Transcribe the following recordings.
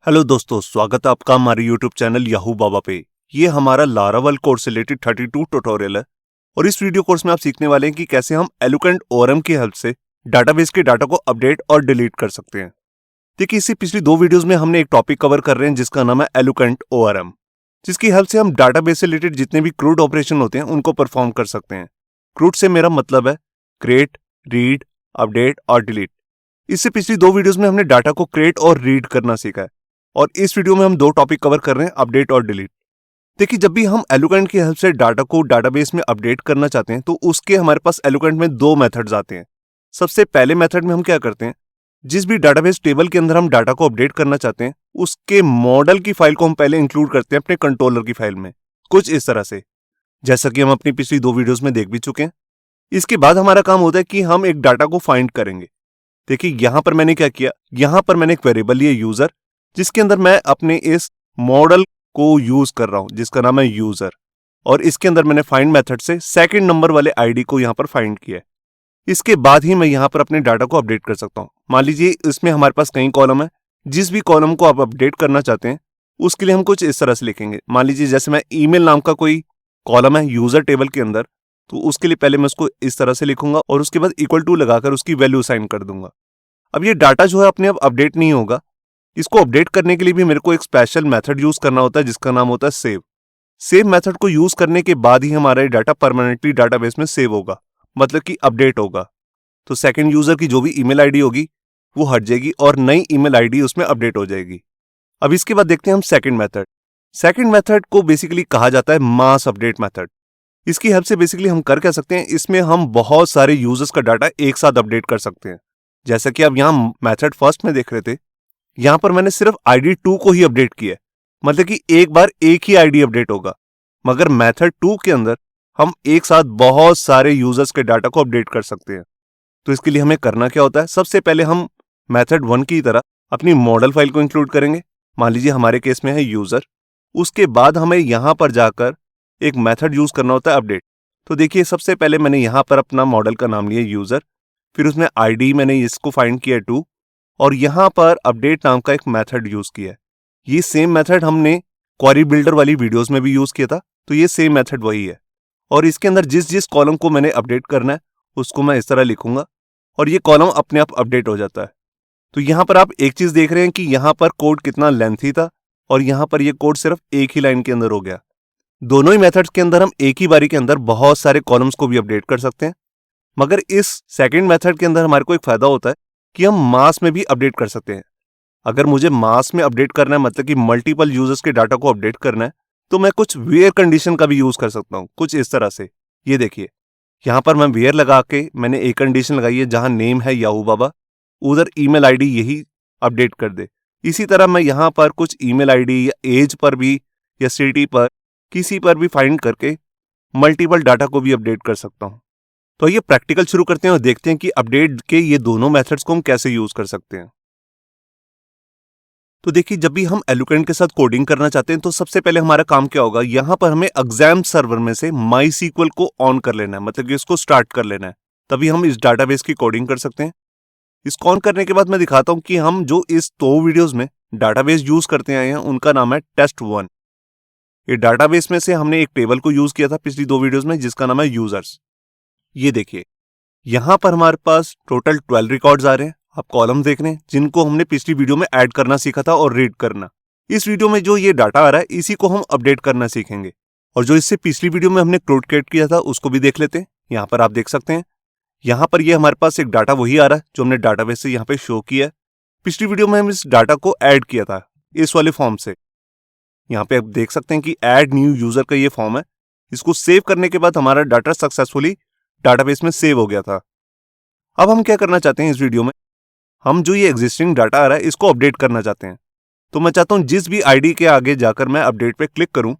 Hello दोस्तों, स्वागत है आपका हमारे यूट्यूब चैनल याहू बाबा पे। ये हमारा लारावल कोर्स से रिलेटेड 32 ट्यूटोरियल है और इस वीडियो कोर्स में आप सीखने वाले हैं कि कैसे हम एलोकेंट ओआरएम की हेल्प से डाटाबेस के डाटा को अपडेट और डिलीट कर सकते हैं। देखिए, इससे पिछली दो वीडियोस में हमने एक टॉपिक कवर कर रहे हैं जिसका नाम है एलोकेंट ओआरएम, जिसकी हेल्प से हम डाटाबेस से रिलेटेड जितने भी क्रूड ऑपरेशन होते हैं उनको परफॉर्म कर सकते हैं। क्रूड से मेरा मतलब है क्रिएट, रीड, अपडेट और डिलीट। इससे पिछली दो वीडियोस में हमने डाटा को क्रिएट और रीड करना सीखा है और इस वीडियो में हम दो टॉपिक कवर कर रहे हैं, अपडेट और डिलीट। देखिए, जब भी हम एलोकेंट की हेल्प से डाटा को डाटाबेस में अपडेट करना चाहते हैं तो उसके हमारे पास एलोकेंट में दो मेथड्स आते हैं। सबसे पहले मेथड में हम क्या करते हैं, जिस भी डाटाबेस टेबल के अंदर हम डाटा को अपडेट करना चाहते हैं उसके मॉडल की फाइल को हम पहले इंक्लूड करते हैं अपने कंट्रोलर की फाइल में, कुछ इस तरह से, जैसा कि हम अपनी पिछली दो वीडियोस में देख भी चुके हैं। इसके बाद हमारा काम होता है कि हम एक डाटा को फाइंड करेंगे। देखिए, यहां पर मैंने क्या किया, यहां पर मैंने एक वेरिएबल लिया यूजर, जिसके अंदर मैं अपने इस मॉडल को यूज कर रहा हूं जिसका नाम है यूजर, और इसके अंदर मैंने फाइंड मेथड से सेकंड नंबर वाले आईडी को यहां पर फाइंड किया है। इसके बाद ही मैं यहां पर अपने डाटा को अपडेट कर सकता हूं। मान लीजिए इसमें हमारे पास कई कॉलम है, जिस भी कॉलम को आप अपडेट करना चाहते हैं उसके लिए हम कुछ इस तरह से लिखेंगे। मान लीजिए जैसे मैं ईमेल नाम का कोई कॉलम है यूजर टेबल के अंदर, तो उसके लिए पहले मैं उसको इस तरह से लिखूंगा और उसके बाद इक्वल टू लगाकर उसकी वैल्यू असाइन कर दूंगा। अब ये डाटा जो है अपने आप अपडेट नहीं होगा, इसको अपडेट करने के लिए भी मेरे को एक स्पेशल मेथड यूज करना होता है जिसका नाम होता है सेव। सेव मेथड को यूज करने के बाद ही हमारा ये डाटा परमानेंटली डाटाबेस में सेव होगा, मतलब कि अपडेट होगा। तो सेकंड यूजर की जो भी ईमेल आईडी होगी वो हट जाएगी और नई ईमेल आईडी उसमें अपडेट हो जाएगी। अब इसके बाद देखते हैं हम सेकंड मेथड। सेकंड मेथड को बेसिकली कहा जाता है मास अपडेट मेथड। इसकी हेल्प से बेसिकली हम कर क्या सकते हैं, इसमें हम बहुत सारे यूजर्स का डाटा एक साथ अपडेट कर सकते हैं। जैसा कि अब यहाँ मेथड फर्स्ट में देख रहे थे, यहां पर मैंने सिर्फ आईडी 2 को ही अपडेट किया है, मतलब कि एक बार एक ही आईडी अपडेट होगा। मगर मेथड 2 के अंदर हम एक साथ बहुत सारे यूजर्स के डाटा को अपडेट कर सकते हैं। तो इसके लिए हमें करना क्या होता है, सबसे पहले हम मेथड 1 की तरह अपनी मॉडल फाइल को इंक्लूड करेंगे। मान लीजिए हमारे केस में है यूजर। उसके बाद हमें यहां पर जाकर एक मेथड यूज करना होता है अपडेट। तो देखिए, सबसे पहले मैंने यहां पर अपना मॉडल का नाम लिया यूजर, फिर उसमें आईडी मैंने इसको फाइंड किया 2 और यहां पर अपडेट नाम का एक मेथड यूज किया है। ये सेम मेथड हमने क्वेरी बिल्डर वाली वीडियोस में भी यूज किया था, तो ये सेम मेथड वही है। और इसके अंदर जिस जिस कॉलम को मैंने अपडेट करना है उसको मैं इस तरह लिखूंगा और ये कॉलम अपने आप अपडेट हो जाता है। तो यहां पर आप एक चीज देख रहे हैं कि यहां पर कोड कितना लेंथी था और यहां पर ये कोड सिर्फ एक ही लाइन के अंदर हो गया। दोनों ही मेथड्स के अंदर हम एक ही बारी के अंदर बहुत सारे कॉलम्स को भी अपडेट कर सकते हैं, मगर इस सेकंड मेथड के अंदर हमारे को एक फायदा होता है कि हम मास में भी अपडेट कर सकते हैं। अगर मुझे मास में अपडेट करना है, मतलब कि मल्टीपल यूजर्स के डाटा को अपडेट करना है, तो मैं कुछ वेयर कंडीशन का भी यूज कर सकता हूं, कुछ इस तरह से। ये देखिए, यहां पर मैं वेयर लगा के मैंने एक कंडीशन लगाई है, जहां नेम है याहू बाबा, उधर ईमेल आईडी यही अपडेट कर दे। इसी तरह मैं यहां पर कुछ ईमेल आईडी या एज पर भी या सिटी पर किसी पर भी फाइंड करके मल्टीपल डाटा को भी अपडेट कर सकता हूं। तो ये प्रैक्टिकल शुरू करते हैं और देखते हैं कि अपडेट के ये दोनों मेथड्स को हम कैसे यूज कर सकते हैं। तो देखिए, जब भी हम एलोकेंट के साथ कोडिंग करना चाहते हैं तो सबसे पहले हमारा काम क्या होगा, यहां पर हमें एग्जाम सर्वर में से माईसीक्वल को ऑन कर लेना है, मतलब कि इसको स्टार्ट कर लेना है, तभी हम इस डाटाबेस की कोडिंग कर सकते हैं। इसको ऑन करने के बाद मैं दिखाता हूं कि हम जो इस दो वीडियोस में डाटाबेस यूज करते आए हैं उनका नाम है टेस्ट1। ये डाटाबेस में से हमने एक टेबल को यूज किया था पिछली दो वीडियोस में जिसका नाम है यूजर्स। ये देखिए, यहां पर हमारे पास टोटल 12 रिकॉर्ड्स आ रहे हैं। आप कॉलम देख रहे हैं जिनको हमने पिछली वीडियो में ऐड करना सीखा था और रीड करना। इस वीडियो में जो ये डाटा आ रहा है इसी को हम अपडेट करना सीखेंगे। और जो इससे पिछली वीडियो में हमने क्रूड क्रिएट किया था उसको भी देख लेते हैं। यहां पर आप देख सकते हैं, यहां पर ये हमारे पास एक डाटा वही आ रहा है जो हमने डाटाबेस से यहां पे शो किया है। पिछली वीडियो में हम इस डाटा को ऐड किया था इस वाले फॉर्म से। यहाँ पे आप देख सकते हैं कि ऐड न्यू यूजर का ये फॉर्म है। इसको सेव करने के बाद हमारा डाटा सक्सेसफुली डाटाबेस में सेव हो गया था। अब हम क्या करना चाहते हैं इस वीडियो में, हम जो ये एग्जिस्टिंग डाटा आ रहा है इसको अपडेट करना चाहते हैं। तो मैं चाहता हूं जिस भी आईडी के आगे जाकर मैं अपडेट पे क्लिक करूं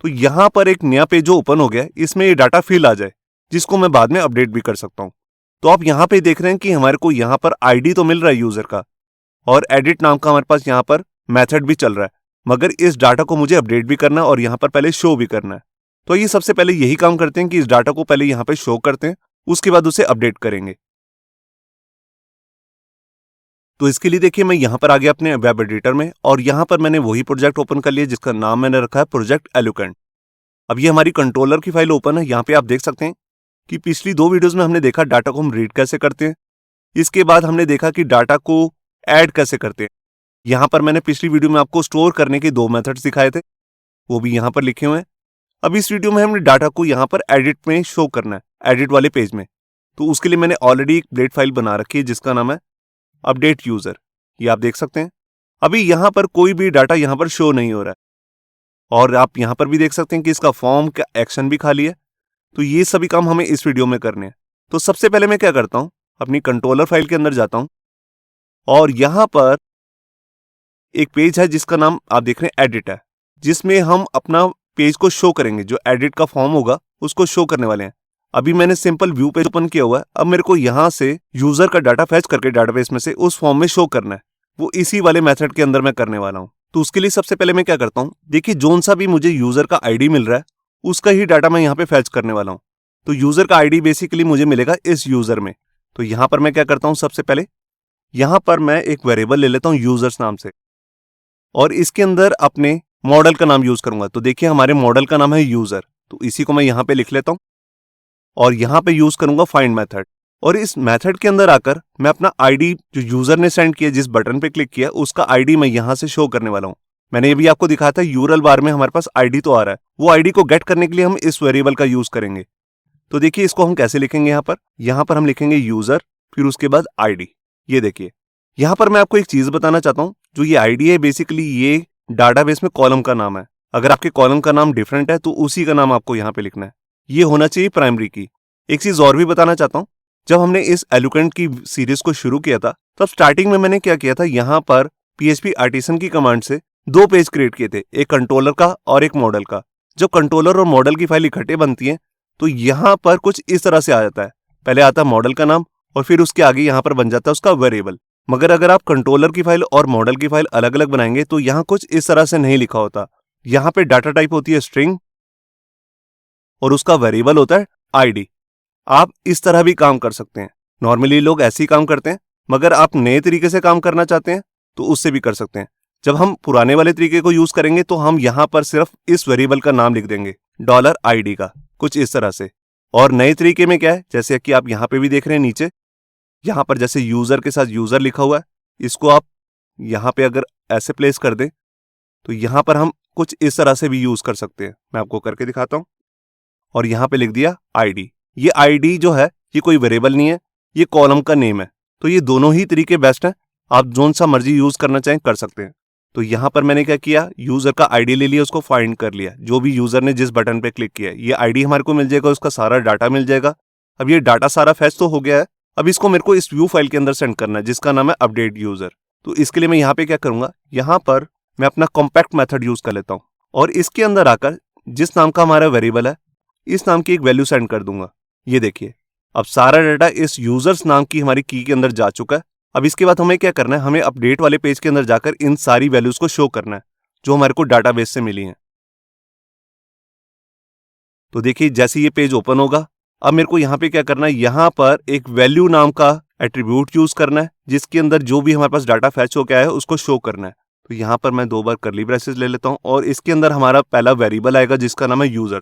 तो यहां पर एक नया पेज जो ओपन हो गया है इसमें ये डाटा फिल आ जाए, जिसको मैं बाद में अपडेट भी कर सकता हूं। तो आप यहां पे देख रहे हैं कि हमारे को यहां पर आईडी तो मिल रहा है यूजर का और एडिट नाम का हमारे पास यहां पर मेथड भी चल रहा है, मगर इस डाटा को मुझे अपडेट भी करना है और यहां पर पहले शो भी करना है। तो ये सबसे पहले यही काम करते हैं कि इस डाटा को पहले यहां पे शो करते हैं, उसके बाद उसे अपडेट करेंगे। तो इसके लिए देखिए मैं यहाँ पर आ गया अपने वेब एडिटर में और यहाँ पर मैंने वही प्रोजेक्ट ओपन कर लिया जिसका नाम मैंने रखा है प्रोजेक्ट एलुकेंट। अब ये हमारी कंट्रोलर की फाइल ओपन है। यहाँ पे आप देख सकते हैं कि पिछली 2 वीडियोस में हमने देखा डाटा को हम रीड कैसे करते हैं। इसके बाद हमने देखा कि डाटा को ऐड कैसे करते हैं। यहाँ पर मैंने पिछली वीडियो में आपको स्टोर करने के 2 मेथड्स दिखाए थे, वो भी यहाँ पर लिखे हुए हैं। अब इस वीडियो में हमने डाटा को यहाँ पर एडिट में शो करना है, एडिट वाले पेज में। तो उसके लिए मैंने ऑलरेडी एक ब्लेड फाइल बना रखी है जिसका नाम है अपडेट यूजर। ये आप देख सकते हैं। अभी यहाँ पर कोई भी डाटा यहाँ पर शो नहीं हो रहा है और आप यहाँ पर भी देख सकते हैं कि इसका फॉर्म का एक्शन भी खाली है। तो ये सभी काम हमें इस वीडियो में करने हैं। तो सबसे पहले मैं क्या करता हूँ, अपनी कंट्रोलर फाइल के अंदर जाता हूँ और यहाँ पर एक पेज है जिसका नाम आप देख रहे हैं एडिट है, जिसमें हम अपना पेज को शो करेंगे। जो एडिट का फॉर्म होगा उसको शो करने वाले हैं। अभी मैंने सिंपल व्यू पेज ओपन किया हुआ है। अब मेरे को यहाँ से यूजर का डाटा फैच करके डाटाबेस में से उस फॉर्म में शो करना है। वो इसी वाले मेथड के अंदर मैं करने वाला हूँ। तो उसके लिए सबसे पहले मैं क्या करता हूँ, देखिए जोन सा भी मुझे यूजर का आईडी मिल रहा है उसका ही डाटा मैं यहाँ पे फैच करने वाला हूँ। तो यूजर का आईडी बेसिकली मुझे मिलेगा इस यूजर में। तो यहाँ पर मैं क्या करता हूँ, सबसे पहले यहाँ पर मैं एक वेरिएबल ले लेता हूँ यूजर्स नाम से और इसके अंदर अपने मॉडल का नाम यूज करूंगा। तो देखिए हमारे मॉडल का नाम है यूजर, तो इसी को मैं यहाँ पे लिख लेता हूँ और यहाँ पे यूज करूंगा फाइंड मेथड। और इस मेथड के अंदर आकर मैं अपना आईडी जो यूजर ने सेंड किया, जिस बटन पे क्लिक किया, उसका आईडी मैं यहाँ से शो करने वाला हूँ। मैंने ये भी आपको दिखाया था यूआरएल बार में हमारे पास आईडी तो आ रहा है। वो आईडी को गेट करने के लिए हम इस वेरिएबल का यूज करेंगे। तो देखिए इसको हम कैसे लिखेंगे, यहाँ पर हम लिखेंगे यूजर, फिर उसके बाद आईडी। ये देखिए यहाँ पर मैं आपको एक चीज बताना चाहता हूँ। जो ये आईडी है बेसिकली ये डाटाबेस में कॉलम का नाम है। अगर आपके कॉलम का नाम डिफरेंट है तो उसी का नाम आपको यहाँ पे लिखना है। ये होना चाहिए प्राइमरी की। एक चीज और भी बताना चाहता हूँ, जब हमने इस एलुकेंट की सीरीज को शुरू किया था तब स्टार्टिंग में मैंने क्या किया था, यहाँ पर PHP आर्टिसन की कमांड से 2 पेज क्रिएट किए थे, एक कंट्रोलर का और एक मॉडल का। जब कंट्रोलर और मॉडल की फाइल इकट्ठे बनती है तो यहाँ पर कुछ इस तरह से आ जाता है। पहले आता है मॉडल का नाम और फिर उसके आगे यहाँ पर बन जाता है उसका वेरिएबल। मगर अगर आप कंट्रोलर की फाइल और मॉडल की फाइल अलग अलग बनाएंगे तो यहाँ कुछ इस तरह से नहीं लिखा होता। यहाँ पे डाटा टाइप होती है स्ट्रिंग और उसका वेरिएबल होता है आईडी। आप इस तरह भी काम कर सकते हैं। नॉर्मली लोग ऐसे ही काम करते हैं, मगर आप नए तरीके से काम करना चाहते हैं तो उससे भी कर सकते हैं। जब हम पुराने वाले तरीके को यूज करेंगे तो हम यहाँ पर सिर्फ इस वेरिएबल का नाम लिख देंगे $ID का, कुछ इस तरह से। और नए तरीके में क्या है, जैसे कि आप यहाँ पे भी देख रहे हैं नीचे, यहाँ पर जैसे यूजर के साथ यूजर लिखा हुआ है, इसको आप यहाँ पे अगर ऐसे प्लेस कर दें तो यहाँ पर हम कुछ इस तरह से भी यूज कर सकते हैं। मैं आपको करके दिखाता हूँ। और यहाँ पे लिख दिया आईडी। ये आईडी जो है ये कोई वेरिएबल नहीं है, ये कॉलम का नेम है। तो ये दोनों ही तरीके बेस्ट हैं। आप जोन सा मर्जी यूज करना चाहें कर सकते हैं। तो यहाँ पर मैंने क्या किया, यूजर का आईडी ले लिया, उसको फाइंड कर लिया। जो भी यूजर ने जिस बटन पे क्लिक किया ये आईडी हमारे को मिल जाएगा, उसका सारा डाटा मिल जाएगा। अब ये डाटा सारा फैच तो हो गया है। अब इसको मेरे को इस व्यू फाइल के अंदर सेंड करना है जिसका नाम है अपडेट यूजर। तो इसके लिए मैं यहाँ पे क्या करूंगा, यहाँ पर मैं अपना कॉम्पैक्ट मेथड यूज कर लेता हूँ और इसके अंदर आकर जिस नाम का हमारा वेरिएबल है इस नाम की एक वैल्यू सेंड कर दूंगा। ये देखिए अब सारा डाटा इस यूजर्स नाम की हमारी की के अंदर जा चुका है। अब इसके बाद हमें क्या करना है, हमें अपडेट वाले पेज के अंदर जाकर इन सारी वैल्यूज को शो करना है जो हमारे को डाटाबेस से मिली हैं। तो देखिए जैसे ये पेज ओपन होगा, अब मेरे को यहाँ पे क्या करना है, यहाँ पर एक वैल्यू नाम का एट्रीब्यूट यूज करना है जिसके अंदर जो भी हमारे पास डाटा फैच हो गया है उसको शो करना है। तो यहाँ पर मैं 2 बार कर्ली ब्रेसेस ले लेता हूँ और इसके अंदर हमारा पहला वेरिएबल आएगा जिसका नाम है यूजर।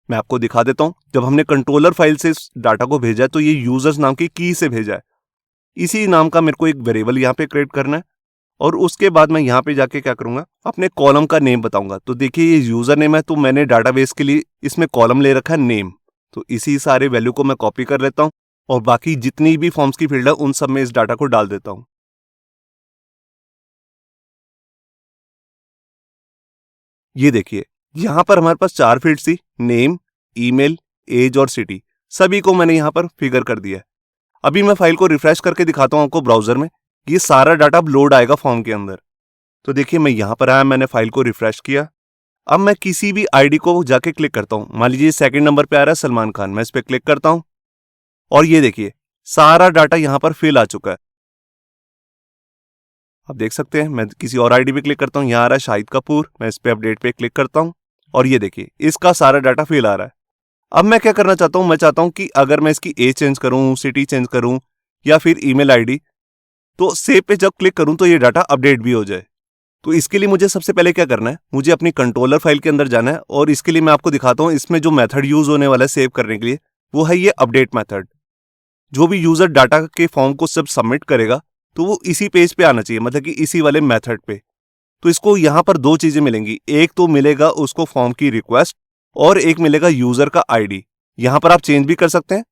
मैं आपको दिखा देता हूँ, जब हमने कंट्रोलर फाइल से इस डाटा को भेजा तो ये यूजर्स नाम की की से भेजा है। इसी नाम का मेरे को एक वेरिएबल यहाँ पे क्रिएट करना है और उसके बाद मैं यहाँ पे जाके क्या करूंगा, अपने कॉलम का नेम बताऊंगा। तो देखिए ये यूजर नेम है, तो मैंने डाटाबेस के लिए इसमें कॉलम ले रखा है नेम। तो इसी सारे वैल्यू को मैं कॉपी कर लेता हूँ और बाकी जितनी भी फॉर्म्स की फील्ड है उन सब में इस डाटा को डाल देता हूँ। ये देखिए यहाँ पर हमारे पास 4 फील्ड्स थी, नेम, ईमेल, एज और सिटी। सभी को मैंने यहाँ पर फिगर कर दिया है। अभी मैं फाइल को रिफ्रेश करके दिखाता हूँ आपको ब्राउजर में। ये सारा डाटा अब लोड आएगा फॉर्म के अंदर। तो देखिए मैं यहाँ पर आया, मैंने फाइल को रिफ्रेश किया। अब मैं किसी भी आईडी को जाके क्लिक करता हूँ। मान लीजिए 2nd नंबर पे आ रहा है सलमान खान, मैं इस पर क्लिक करता हूँ और ये देखिए सारा डाटा यहाँ पर फिल आ चुका है। आप देख सकते हैं मैं किसी और आईडी पे क्लिक करता हूँ, यहाँ आ रहा है शाहिद कपूर, मैं इस पे अपडेट पे क्लिक करता हूँ और ये देखिए इसका सारा डाटा फिल आ रहा है। अब मैं क्या करना चाहता हूँ, मैं चाहता हूँ कि अगर मैं इसकी एज चेंज करूँ, सिटी चेंज करूँ या फिर ईमेल आईडी, तो सेव पे जब क्लिक करूं तो ये डाटा अपडेट भी हो जाए। तो इसके लिए मुझे सबसे पहले क्या करना है, मुझे अपनी कंट्रोलर फाइल के अंदर जाना है और इसके लिए मैं आपको दिखाता हूं इसमें जो मेथड यूज होने वाला है सेव करने के लिए, वो है ये अपडेट मेथड। जो भी यूजर डाटा के फॉर्म को जब सबमिट करेगा तो वो इसी पेज पे आना चाहिए, मतलब कि इसी वाले मेथड पे। तो इसको यहाँ पर दो चीजें मिलेंगी, एक तो मिलेगा उसको फॉर्म की रिक्वेस्ट और एक मिलेगा यूजर का आईडी। यहाँ पर आप चेंज भी कर सकते हैं,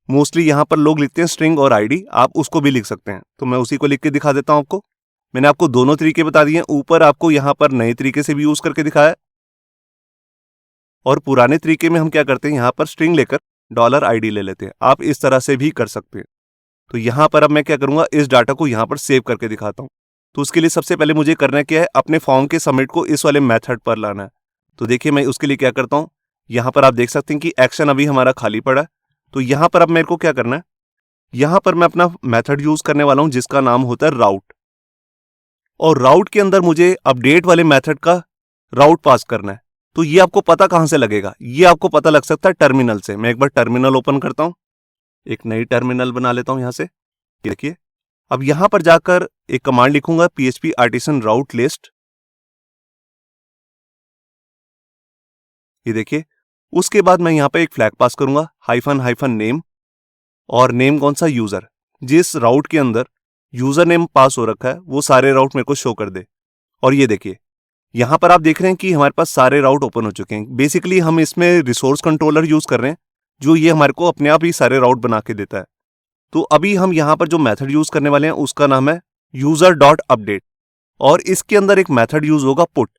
मोस्टली यहाँ पर लोग लिखते हैं स्ट्रिंग और आईडी, आप उसको भी लिख सकते हैं। तो मैं उसी को लिख के दिखा देता हूँ आपको। मैंने आपको दोनों तरीके बता दिए हैं, ऊपर आपको यहाँ पर नए तरीके से भी यूज करके दिखाया है और पुराने तरीके में हम क्या करते हैं, यहाँ पर स्ट्रिंग लेकर $ID ले लेते हैं। आप इस तरह से भी कर सकते हैं। तो यहाँ पर अब मैं क्या करूंगा, इस डाटा को यहाँ पर सेव करके दिखाता हूँ। तो उसके लिए सबसे पहले मुझे करना क्या है, अपने फॉर्म के सबमिट को इस वाले मेथड पर लाना है। तो देखिए मैं उसके लिए क्या करता हूँ, यहाँ पर आप देख सकते हैं कि एक्शन अभी हमारा खाली पड़ा है। तो यहाँ पर अब मेरे को क्या करना है, यहाँ पर मैं अपना मेथड यूज करने वाला हूँ जिसका नाम होता है राउट, और राउट के अंदर मुझे अपडेट वाले मेथड का राउट पास करना है। तो ये आपको पता कहां से लगेगा, ये आपको पता लग सकता है टर्मिनल से। मैं एक बार टर्मिनल ओपन करता हूं, एक नई टर्मिनल बना लेता हूं यहां से। देखिए अब यहां पर जाकर एक कमांड लिखूंगा php artisan route list। ये देखिए, उसके बाद मैं यहां पर एक फ्लैग पास करूंगा हाइफन नेम, और नेम कौन सा, यूजर। जिस राउट के अंदर यूजर नेम पास हो रखा है वो सारे राउट मेरे को शो कर दे। और ये देखिए यहां पर आप देख रहे हैं कि हमारे पास सारे राउट ओपन हो चुके हैं। बेसिकली हम इसमें रिसोर्स कंट्रोलर यूज कर रहे हैं जो ये हमारे को अपने आप ही सारे राउट बना के देता है। तो अभी हम यहां पर जो मेथड यूज करने वाले हैं उसका नाम है user.update, और इसके अंदर एक मेथड यूज होगा पुट।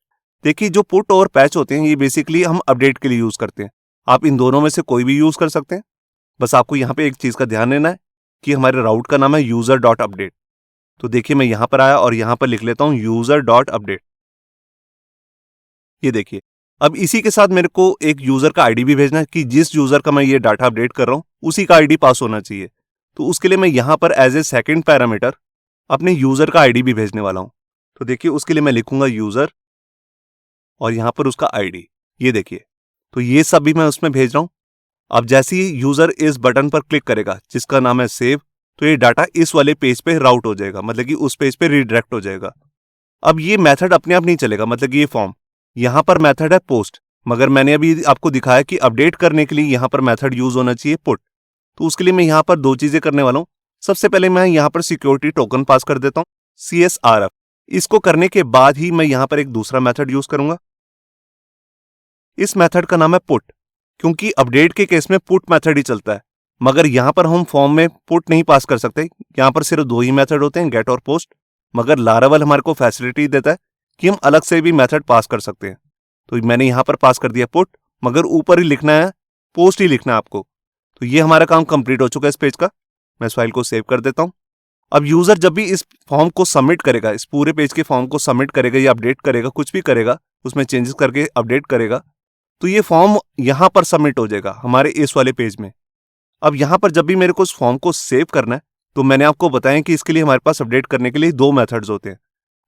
देखिए जो पुट और पैच होते हैं ये बेसिकली हम अपडेट के लिए यूज करते हैं। आप इन दोनों में से कोई भी यूज कर सकते हैं। बस आपको यहाँ पे एक चीज का ध्यान देना है कि हमारे राउट का नाम है user.update। तो देखिए मैं यहां पर आया और यहां पर लिख लेता हूं user.update। ये देखिए अब इसी के साथ मेरे को एक यूजर का आईडी भी भेजना है कि जिस यूजर का मैं ये डाटा अपडेट कर रहा हूं उसी का आईडी पास होना चाहिए। तो उसके लिए मैं यहां पर एज ए सेकंड पैरामीटर अपने यूजर का आईडी भी भेजने वाला हूं। तो देखिए उसके लिए मैं लिखूंगा यूजर और यहां पर उसका आईडी। ये देखिए तो ये सब भी मैं उसमें भेज रहा हूं। अब जैसे ही यूजर इस बटन पर क्लिक करेगा जिसका नाम है सेव, तो ये डाटा इस वाले पेज पे राउट हो जाएगा, मतलब कि उस पेज पे रिडायरेक्ट हो जाएगा। अब ये मेथड अपने आप नहीं चलेगा, मतलब कि ये फॉर्म, यहां पर मेथड है पोस्ट, मगर मैंने अभी आपको दिखाया कि अपडेट करने के लिए यहां पर मेथड यूज होना चाहिए पुट। तो उसके लिए मैं यहां पर दो चीजें करने वाला हूं। सबसे पहले मैं यहां पर सिक्योरिटी टोकन पास कर देता हूं CSRF। इसको करने के बाद ही मैं यहां पर एक दूसरा मेथड यूज करूंगा। इस मेथड का नाम है पुट, क्योंकि अपडेट के केस में पुट मेथड ही चलता है, मगर यहां पर हम फॉर्म में पुट नहीं पास कर सकते। यहां पर सिर्फ दो ही मेथड होते हैं, गेट और पोस्ट। मगर लारावल हमारे को फैसिलिटी देता है कि हम अलग से भी मेथड पास कर सकते हैं। तो मैंने यहां पर पास कर दिया पुट, मगर ऊपर ही लिखना है पोस्ट ही लिखना है आपको। तो ये हमारा काम कंप्लीट हो चुका है इस पेज का। मैं इस फाइल को सेव कर देता हूं। अब यूजर जब भी इस फॉर्म को सबमिट करेगा, इस पूरे पेज के फॉर्म को सबमिट करेगा या अपडेट करेगा, कुछ भी करेगा, उसमें चेंजेस करके अपडेट करेगा, तो ये फॉर्म यहां पर सबमिट हो जाएगा हमारे इस वाले पेज में। अब यहां पर जब भी मेरे को उस फॉर्म को सेव करना है, तो मैंने आपको बताया कि इसके लिए हमारे पास अपडेट करने के लिए दो मेथड्स होते हैं।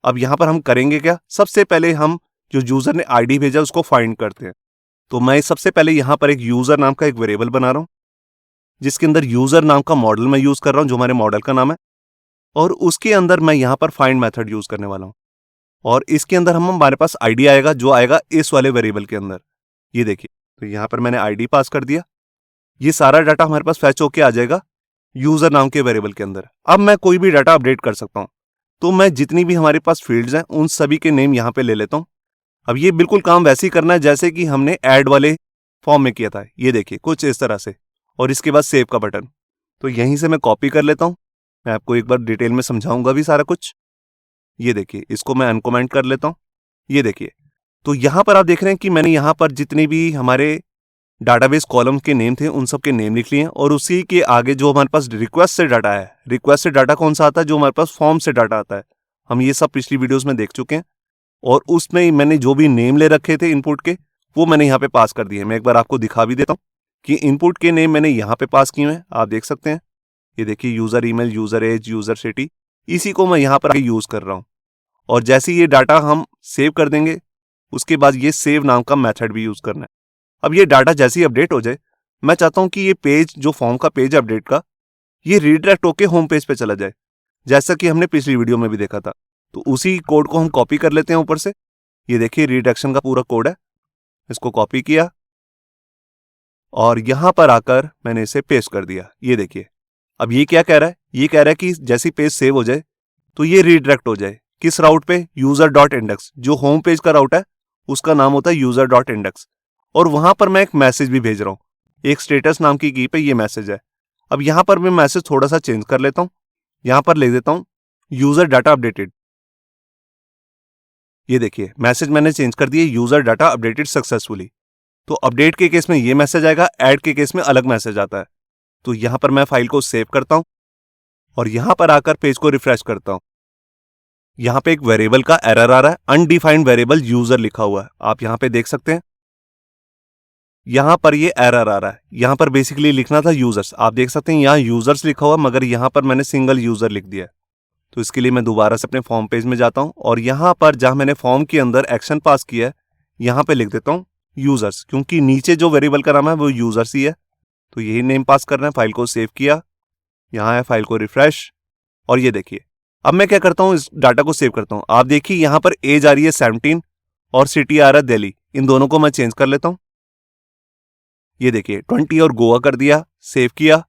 अब यहां पर हम करेंगे क्या, सबसे पहले हम जो यूजर ने आईडी भेजा उसको फाइंड करते हैं। तो मैं सबसे पहले यहां पर एक यूजर नाम का एक वेरिएबल बना रहा हूं, जिसके अंदर यूजर नाम का मॉडल मैं यूज कर रहा हूं जो हमारे मॉडल का नाम है, और उसके अंदर मैं यहां पर फाइंड मेथड यूज करने वाला हूं। और इसके अंदर हमारे पास आईडी आएगा जो आएगा इस वाले वेरिएबल के अंदर। ये देखिए तो यहां पर मैंने आईडी पास कर दिया। ये सारा डाटा हमारे पास फैच होके आ जाएगा यूजर नाम के वेरिएबल के अंदर। अब मैं कोई भी डाटा अपडेट कर सकता हूं। तो मैं जितनी भी हमारे पास फील्ड्स हैं उन सभी के नेम यहां पे ले लेता हूं। अब ये बिल्कुल काम वैसे ही करना है जैसे कि हमने ऐड वाले फॉर्म में किया था। ये देखिए कुछ इस तरह से, और इसके बाद सेव का बटन। तो यहीं से मैं कॉपी कर लेता हूं। मैं आपको एक बार डिटेल में समझाऊंगा भी सारा कुछ। ये देखिए इसको मैं अनकमेंट कर लेता हूं। ये देखिए तो यहां पर आप देख रहे हैं कि मैंने यहां पर जितने भी हमारे डाटाबेस कॉलम के नेम थे उन सब के नेम लिख लिए हैं, और उसी के आगे जो हमारे पास रिक्वेस्ट से डाटा है, रिक्वेस्ट से डाटा कौन सा आता है, जो हमारे पास फॉर्म से डाटा आता है, हम ये सब पिछली वीडियोस में देख चुके हैं। और उसमें मैंने जो भी नेम ले रखे थे इनपुट के, वो मैंने यहाँ पे पास कर दिए। मैं एक बार आपको दिखा भी देता हूँ कि इनपुट के नेम मैंने यहाँ पे पास किए हैं, आप देख सकते हैं। ये देखिए user email, user age, user city, इसी को मैं यहाँ पर यूज कर रहा हूँ। और जैसे ये डाटा हम सेव कर देंगे, उसके बाद ये सेव नाम का मेथड भी यूज करना है। अब ये डाटा जैसे ही अपडेट हो जाए, मैं चाहता हूं कि ये पेज जो फॉर्म का पेज अपडेट का, ये रीडायरेक्ट होके होम पेज पे चला जाए। जैसा कि हमने पिछली वीडियो में भी देखा था। तो उसी कोड को हम कॉपी कर लेते हैं ऊपर से। ये देखिए रीडायरेक्शन का पूरा कोड है, इसको कॉपी किया और यहां पर आकर मैंने इसे पेस्ट कर दिया। ये देखिए अब ये क्या कह रहा है, ये कह रहा है कि जैसी पेज सेव हो जाए तो ये रीडायरेक्ट हो जाए किस राउट पे, यूजर डॉट इंडेक्स। जो होम पेज का राउट है उसका नाम होता है यूजर डॉट इंडेक्स, और वहां पर मैं एक मैसेज भी भेज रहा हूं। एक स्टेटस नाम की पे ये मैसेज है। अब यहां पर मैं मैसेज थोड़ा सा चेंज कर लेता हूं, यहां पर लिख देता हूं यूजर डाटा अपडेटेड। ये देखिए मैसेज मैंने चेंज कर दिया, यूजर डाटा अपडेटेड सक्सेसफुली। तो अपडेट के केस में ये मैसेज आएगा, ऐड के केस में अलग मैसेज आता है। तो यहां पर मैं फाइल को सेव करता हूं और यहां पर आकर पेज को रिफ्रेश करता हूं। यहां पे एक वेरिएबल का एरर आ रहा है, अनडिफाइंड वेरिएबल यूजर लिखा हुआ है, आप यहां पे देख सकते हैं। यहां पर ये एरर आ रहा है, यहां पर बेसिकली लिखना था यूजर्स, आप देख सकते हैं यहां यूजर्स लिखा हुआ, मगर यहां पर मैंने सिंगल यूजर लिख दिया। तो इसके लिए मैं दोबारा से अपने फॉर्म पेज में जाता हूं और यहां पर जहां मैंने फॉर्म के अंदर एक्शन पास किया है यहां पे लिख देता हूं यूजर्स, क्योंकि नीचे जो वेरिएबल का नाम है वो यूजर्स ही है। तो यही नेम पास करना है। फाइल को सेव किया, यहां है, फाइल को रिफ्रेश, और ये देखिए अब मैं क्या करता हूं, इस डाटा को सेव करता हूं। आप देखिए यहां पर एज आ रही है 17 और सिटी आ रहा है दिल्ली, इन दोनों को मैं चेंज कर लेता हूं। ये देखिए 20 और गोवा कर दिया, सेव किया,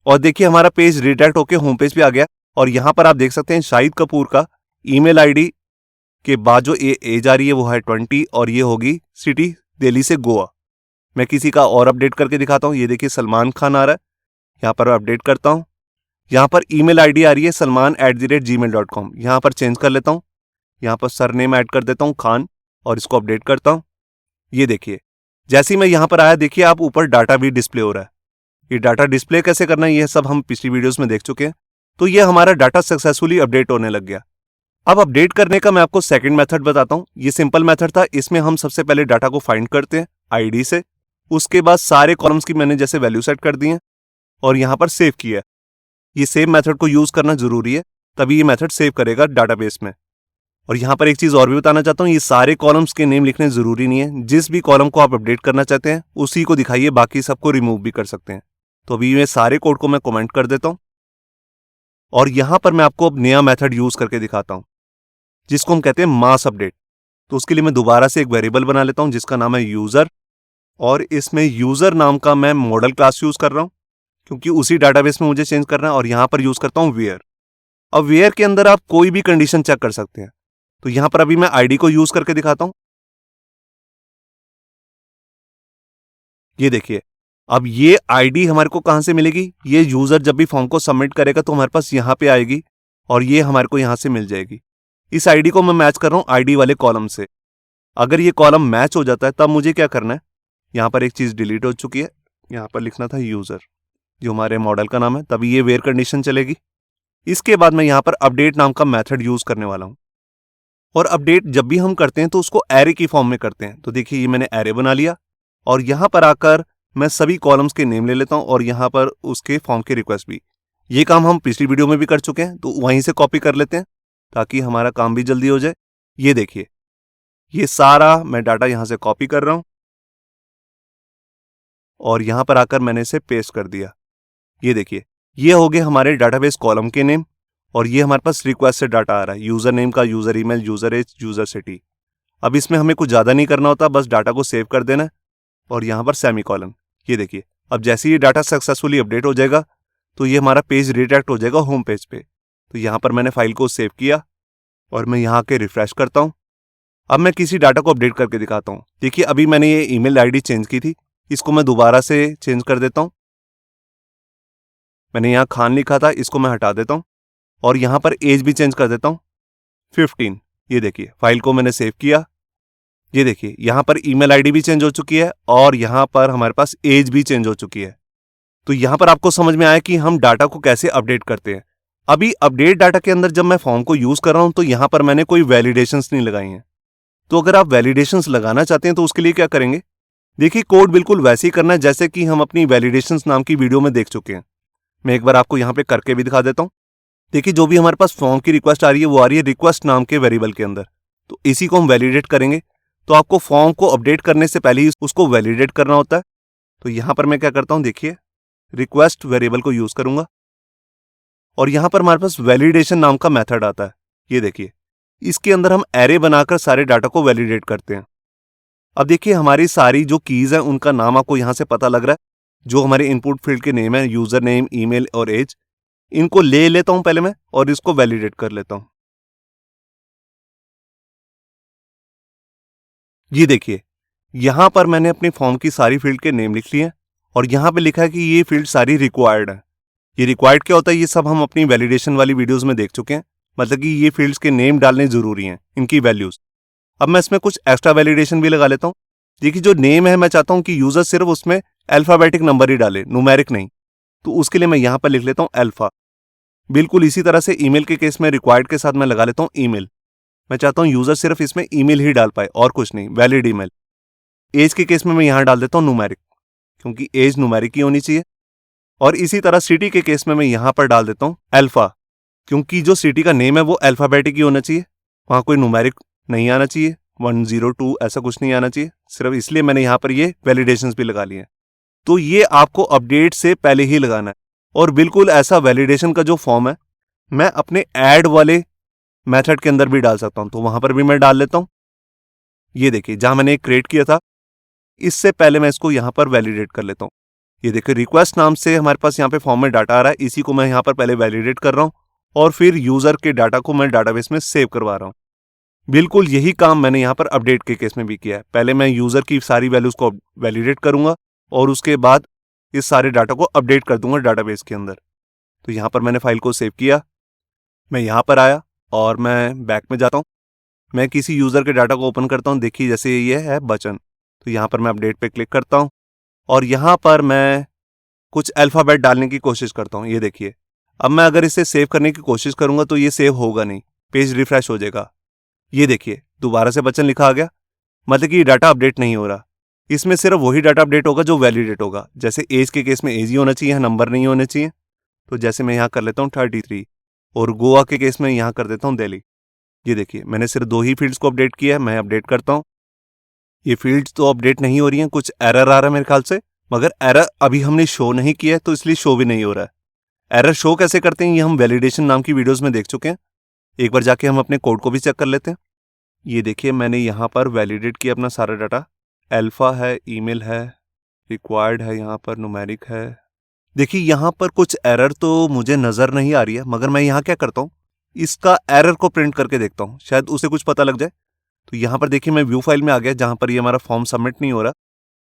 और देखिए हमारा पेज रिडायरेक्ट होकर होम पेज पे आ गया। और यहां पर आप देख सकते हैं शाहिद कपूर का ईमेल आईडी के बाद जो एज आ रही है वो है 20 और ये होगी सिटी दिल्ली से गोवा। मैं किसी का और अपडेट करके दिखाता हूं। ये देखिए सलमान खान आ रहा है, यहां पर अपडेट करता हूं। यहां पर ईमेल आईडी आ रही है salman@gmail.com, यहां पर चेंज कर लेता हूं। यहां पर सरनेम ऐड कर देता हूं खान और इसको अपडेट करता हूं। ये देखिए जैसे ही मैं यहां पर आया, देखिए आप ऊपर डाटा भी डिस्प्ले हो रहा है। ये डाटा डिस्प्ले कैसे करना है ये सब हम पिछली वीडियोस में देख चुके हैं। तो ये हमारा डाटा सक्सेसफुली अपडेट होने लग गया। अब अपडेट करने का मैं आपको सेकंड मेथड बताता हूं। ये सिंपल मेथड था, इसमें हम सबसे पहले डाटा को फाइंड करते हैं आईडी से, उसके बाद सारे कॉलम्स की मैंने जैसे वैल्यू सेट कर दी है और यहां पर सेव किया है। ये सेव मेथड को यूज करना जरूरी है, तभी ये मेथड सेव करेगा डाटाबेस में। और यहां पर एक चीज और भी बताना चाहता हूं, ये सारे कॉलम्स के नेम लिखने जरूरी नहीं है। जिस भी कॉलम को आप अपडेट करना चाहते हैं उसी को दिखाइए, बाकी सबको रिमूव भी कर सकते हैं। तो अभी ये सारे कोड को मैं कमेंट कर देता हूं और यहां पर मैं आपको अब नया मेथड यूज करके दिखाता हूं जिसको हम कहते हैं मास अपडेट। तो उसके लिए मैं दोबारा से एक वेरिएबल बना लेता हूं जिसका नाम है यूजर, और इसमें यूजर नाम का मैं मॉडल क्लास यूज कर रहा हूं क्योंकि उसी डाटाबेस में मुझे चेंज करना है। और यहां पर यूज करता हूं वेयर। अब वेयर के अंदर आप कोई भी कंडीशन चेक कर सकते हैं। तो यहां पर अभी मैं आईडी को यूज करके दिखाता हूं। ये देखिए अब ये आईडी हमारे को कहां से मिलेगी, ये यूजर जब भी फॉर्म को सबमिट करेगा तो हमारे पास यहां पे आएगी और ये हमारे को यहां से मिल जाएगी। इस आईडी को मैं मैच कर रहा हूं आईडी वाले कॉलम से। अगर ये कॉलम मैच हो जाता है तब मुझे क्या करना है, यहां पर एक चीज डिलीट हो चुकी है, यहां पर लिखना था यूजर जो हमारे मॉडल का नाम है, तभी ये वेयर कंडीशन चलेगी। इसके बाद मैं यहां पर अपडेट नाम का मेथड यूज करने वाला हूं। और अपडेट जब भी हम करते हैं तो उसको एरे की फॉर्म में करते हैं। तो देखिए ये मैंने एरे बना लिया और यहां पर आकर मैं सभी कॉलम्स के नेम ले लेता हूं और यहां पर उसके फॉर्म की रिक्वेस्ट भी। ये काम हम पिछली वीडियो में भी कर चुके हैं, तो वहीं से कॉपी कर लेते हैं ताकि हमारा काम भी जल्दी हो जाए। ये देखिए ये सारा मैं डाटा यहां से कॉपी कर रहा हूं और यहां पर आकर मैंने इसे पेस्ट कर दिया। ये देखिए ये हो गए हमारे डाटाबेस कॉलम के नेम और ये हमारे पास रिक्वेस्ट से डाटा आ रहा है, यूजर नेम का, user email, user age, user city. अब इसमें हमें कुछ ज्यादा नहीं करना होता, बस डाटा को सेव कर देना है और यहां पर सेमीकोलन। ये देखिए अब जैसे ये डाटा सक्सेसफुली अपडेट हो जाएगा तो ये हमारा पेज रिडायरेक्ट हो जाएगा होम पेज पे। तो यहां पर मैंने फाइल को सेव किया और मैं यहां के रिफ्रेश करता हूं। अब मैं किसी डाटा को अपडेट करके दिखाता हूं। देखिए अभी मैंने ये ईमेल आईडी चेंज की थी, इसको मैं दोबारा से चेंज कर देता हूं। मैंने यहां खान लिखा था, इसको मैं हटा देता हूं और यहां पर एज भी चेंज कर देता हूं 15। ये देखिए फाइल को मैंने सेव किया। ये देखिए यहां पर ईमेल आईडी भी चेंज हो चुकी है और यहां पर हमारे पास एज भी चेंज हो चुकी है। तो यहां पर आपको समझ में आया कि हम डाटा को कैसे अपडेट करते हैं। अभी अपडेट डाटा के अंदर जब मैं फॉर्म को यूज कर रहा हूं तो यहां पर मैंने कोई वैलिडेशंस नहीं लगाई हैं। तो अगर आप वैलिडेशंस लगाना चाहते हैं तो उसके लिए क्या करेंगे, देखिए कोड बिल्कुल वैसे ही करना है जैसे कि हम अपनी वैलिडेशंस नाम की वीडियो में देख चुके हैं। मैं एक बार आपको यहां पे करके भी दिखा देता हूं। देखिए जो भी हमारे पास फॉर्म की रिक्वेस्ट आ रही है वो आ रही है रिक्वेस्ट नाम के वेरिएबल के अंदर। तो इसी को हम वैलिडेट करेंगे। तो आपको फॉर्म को अपडेट करने से पहले ही उसको वैलिडेट करना होता है। तो यहां पर मैं क्या करता हूं, देखिए रिक्वेस्ट वेरिएबल को यूज करूंगा और यहाँ पर हमारे पास वैलिडेशन नाम का मेथड आता है। ये देखिए, इसके अंदर हम एरे बनाकर सारे डाटा को वैलिडेट करते हैं। अब देखिए हमारी सारी जो कीज हैं उनका नाम आपको यहाँ से पता लग रहा है। जो हमारे इनपुट फील्ड के नेम है, यूजर नेम, ईमेल और एज, इनको ले लेता हूं पहले मैं और इसको वैलिडेट कर लेता हूं। ये देखिए, यहां पर मैंने अपनी फॉर्म की सारी फील्ड के नेम लिख लिए हैं और यहां पे लिखा है कि ये फील्ड सारी रिक्वायर्ड है। ये रिक्वायर्ड क्या होता है, ये सब हम अपनी वैलिडेशन वाली वीडियोस में देख चुके हैं। मतलब कि ये फील्ड्स के नेम डालने जरूरी हैं, इनकी वैल्यूज। अब मैं इसमें कुछ एक्स्ट्रा वैलिडेशन भी लगा लेता हूं। देखिए जो नेम है, मैं चाहता हूं कि यूजर सिर्फ उसमें अल्फाबेटिक नंबर ही डाले, न्यूमेरिक नहीं। तो उसके लिए मैं यहां पर लिख लेता हूं अल्फा। बिल्कुल इसी तरह से ईमेल के केस में रिक्वायर्ड के साथ मैं लगा लेता हूं ईमेल। मैं चाहता हूं यूजर सिर्फ इसमें ईमेल ही डाल पाए और कुछ नहीं, वैलिड ईमेल। एज के केस में मैं यहां डाल देता हूं न्यूमेरिक, क्योंकि एज न्यूमेरिक ही होनी चाहिए। और इसी तरह सिटी के केस में मैं यहां पर डाल देता हूं अल्फा, क्योंकि जो सिटी का नेम है वो अल्फाबेटिक ही होना चाहिए, वहां कोई न्यूमेरिक नहीं आना चाहिए, 102 ऐसा कुछ नहीं आना चाहिए। सिर्फ इसलिए मैंने यहां पर ये वैलिडेशंस भी लगा लिए हैं। तो ये आपको अपडेट से पहले ही लगाना है। और बिल्कुल ऐसा वैलिडेशन का जो फॉर्म है, मैं अपने ऐड वाले मेथड के अंदर भी डाल सकता हूं, तो वहां पर भी मैं डाल लेता हूं। ये देखिए, जहां मैंने एक क्रिएट किया था, इससे पहले मैं इसको यहां पर वैलिडेट कर लेता हूं। ये देखिए, रिक्वेस्ट नाम से हमारे पास यहाँ पे फॉर्म में डाटा आ रहा है, इसी को मैं यहाँ पर पहले वैलिडेट कर रहा हूँ और फिर यूजर के डाटा को मैं डाटाबेस में सेव करवा रहा हूँ। बिल्कुल यही काम मैंने यहाँ पर अपडेट के केस में भी किया है। पहले मैं यूजर की सारी वैल्यूज को वैलिडेट करूंगा और उसके बाद इस सारे डाटा को अपडेट कर दूंगा डाटाबेस के अंदर। तो यहाँ पर मैंने फाइल को सेव किया, मैं यहाँ पर आया और मैं बैक में जाता हूँ। मैं किसी यूजर के डाटा को ओपन करता हूँ। देखिए जैसे ये है बचन, तो यहाँ पर मैं अपडेट पे क्लिक करता हूँ और यहाँ पर मैं कुछ अल्फाबेट डालने की कोशिश करता हूँ। ये देखिए, अब मैं अगर इसे सेव करने की कोशिश करूंगा तो ये सेव होगा नहीं, पेज रिफ्रेश हो जाएगा। ये देखिए, दोबारा से बचन लिखा आ गया, मतलब कि ये डाटा अपडेट नहीं हो रहा। इसमें सिर्फ वही डाटा अपडेट होगा जो वैलिडेट होगा। जैसे एज के केस में एज ही होना चाहिए, नंबर नहीं होने चाहिए। तो जैसे मैं यहाँ कर लेता हूँ 33 और गोवा के केस में यहाँ कर देता हूँ दिल्ली। ये देखिए, मैंने सिर्फ 2 ही फील्ड्स को अपडेट किया है। मैं अपडेट करता हूँ, ये फील्ड्स तो अपडेट नहीं हो रही हैं, कुछ एरर आ रहा है मेरे ख्याल से, मगर एरर अभी हमने शो नहीं किया है तो इसलिए शो भी नहीं हो रहा है। एरर शो कैसे करते हैं ये हम वैलिडेशन नाम की वीडियोस में देख चुके हैं। एक बार जाके हम अपने कोड को भी चेक कर लेते हैं। ये देखिए, मैंने यहाँ पर वैलिडेट किया अपना सारा डाटा। अल्फा है, ईमेल है, रिक्वायर्ड है, यहाँ पर न्यूमेरिक है। देखिए यहाँ पर कुछ एरर तो मुझे नजर नहीं आ रही है, मगर मैं यहाँ क्या करता हूँ, इसका एरर को प्रिंट करके देखता हूँ, शायद उसे कुछ पता लग जाए। तो यहाँ पर देखिए, मैं व्यू फाइल में आ गया जहां पर ये हमारा फॉर्म सबमिट नहीं हो रहा।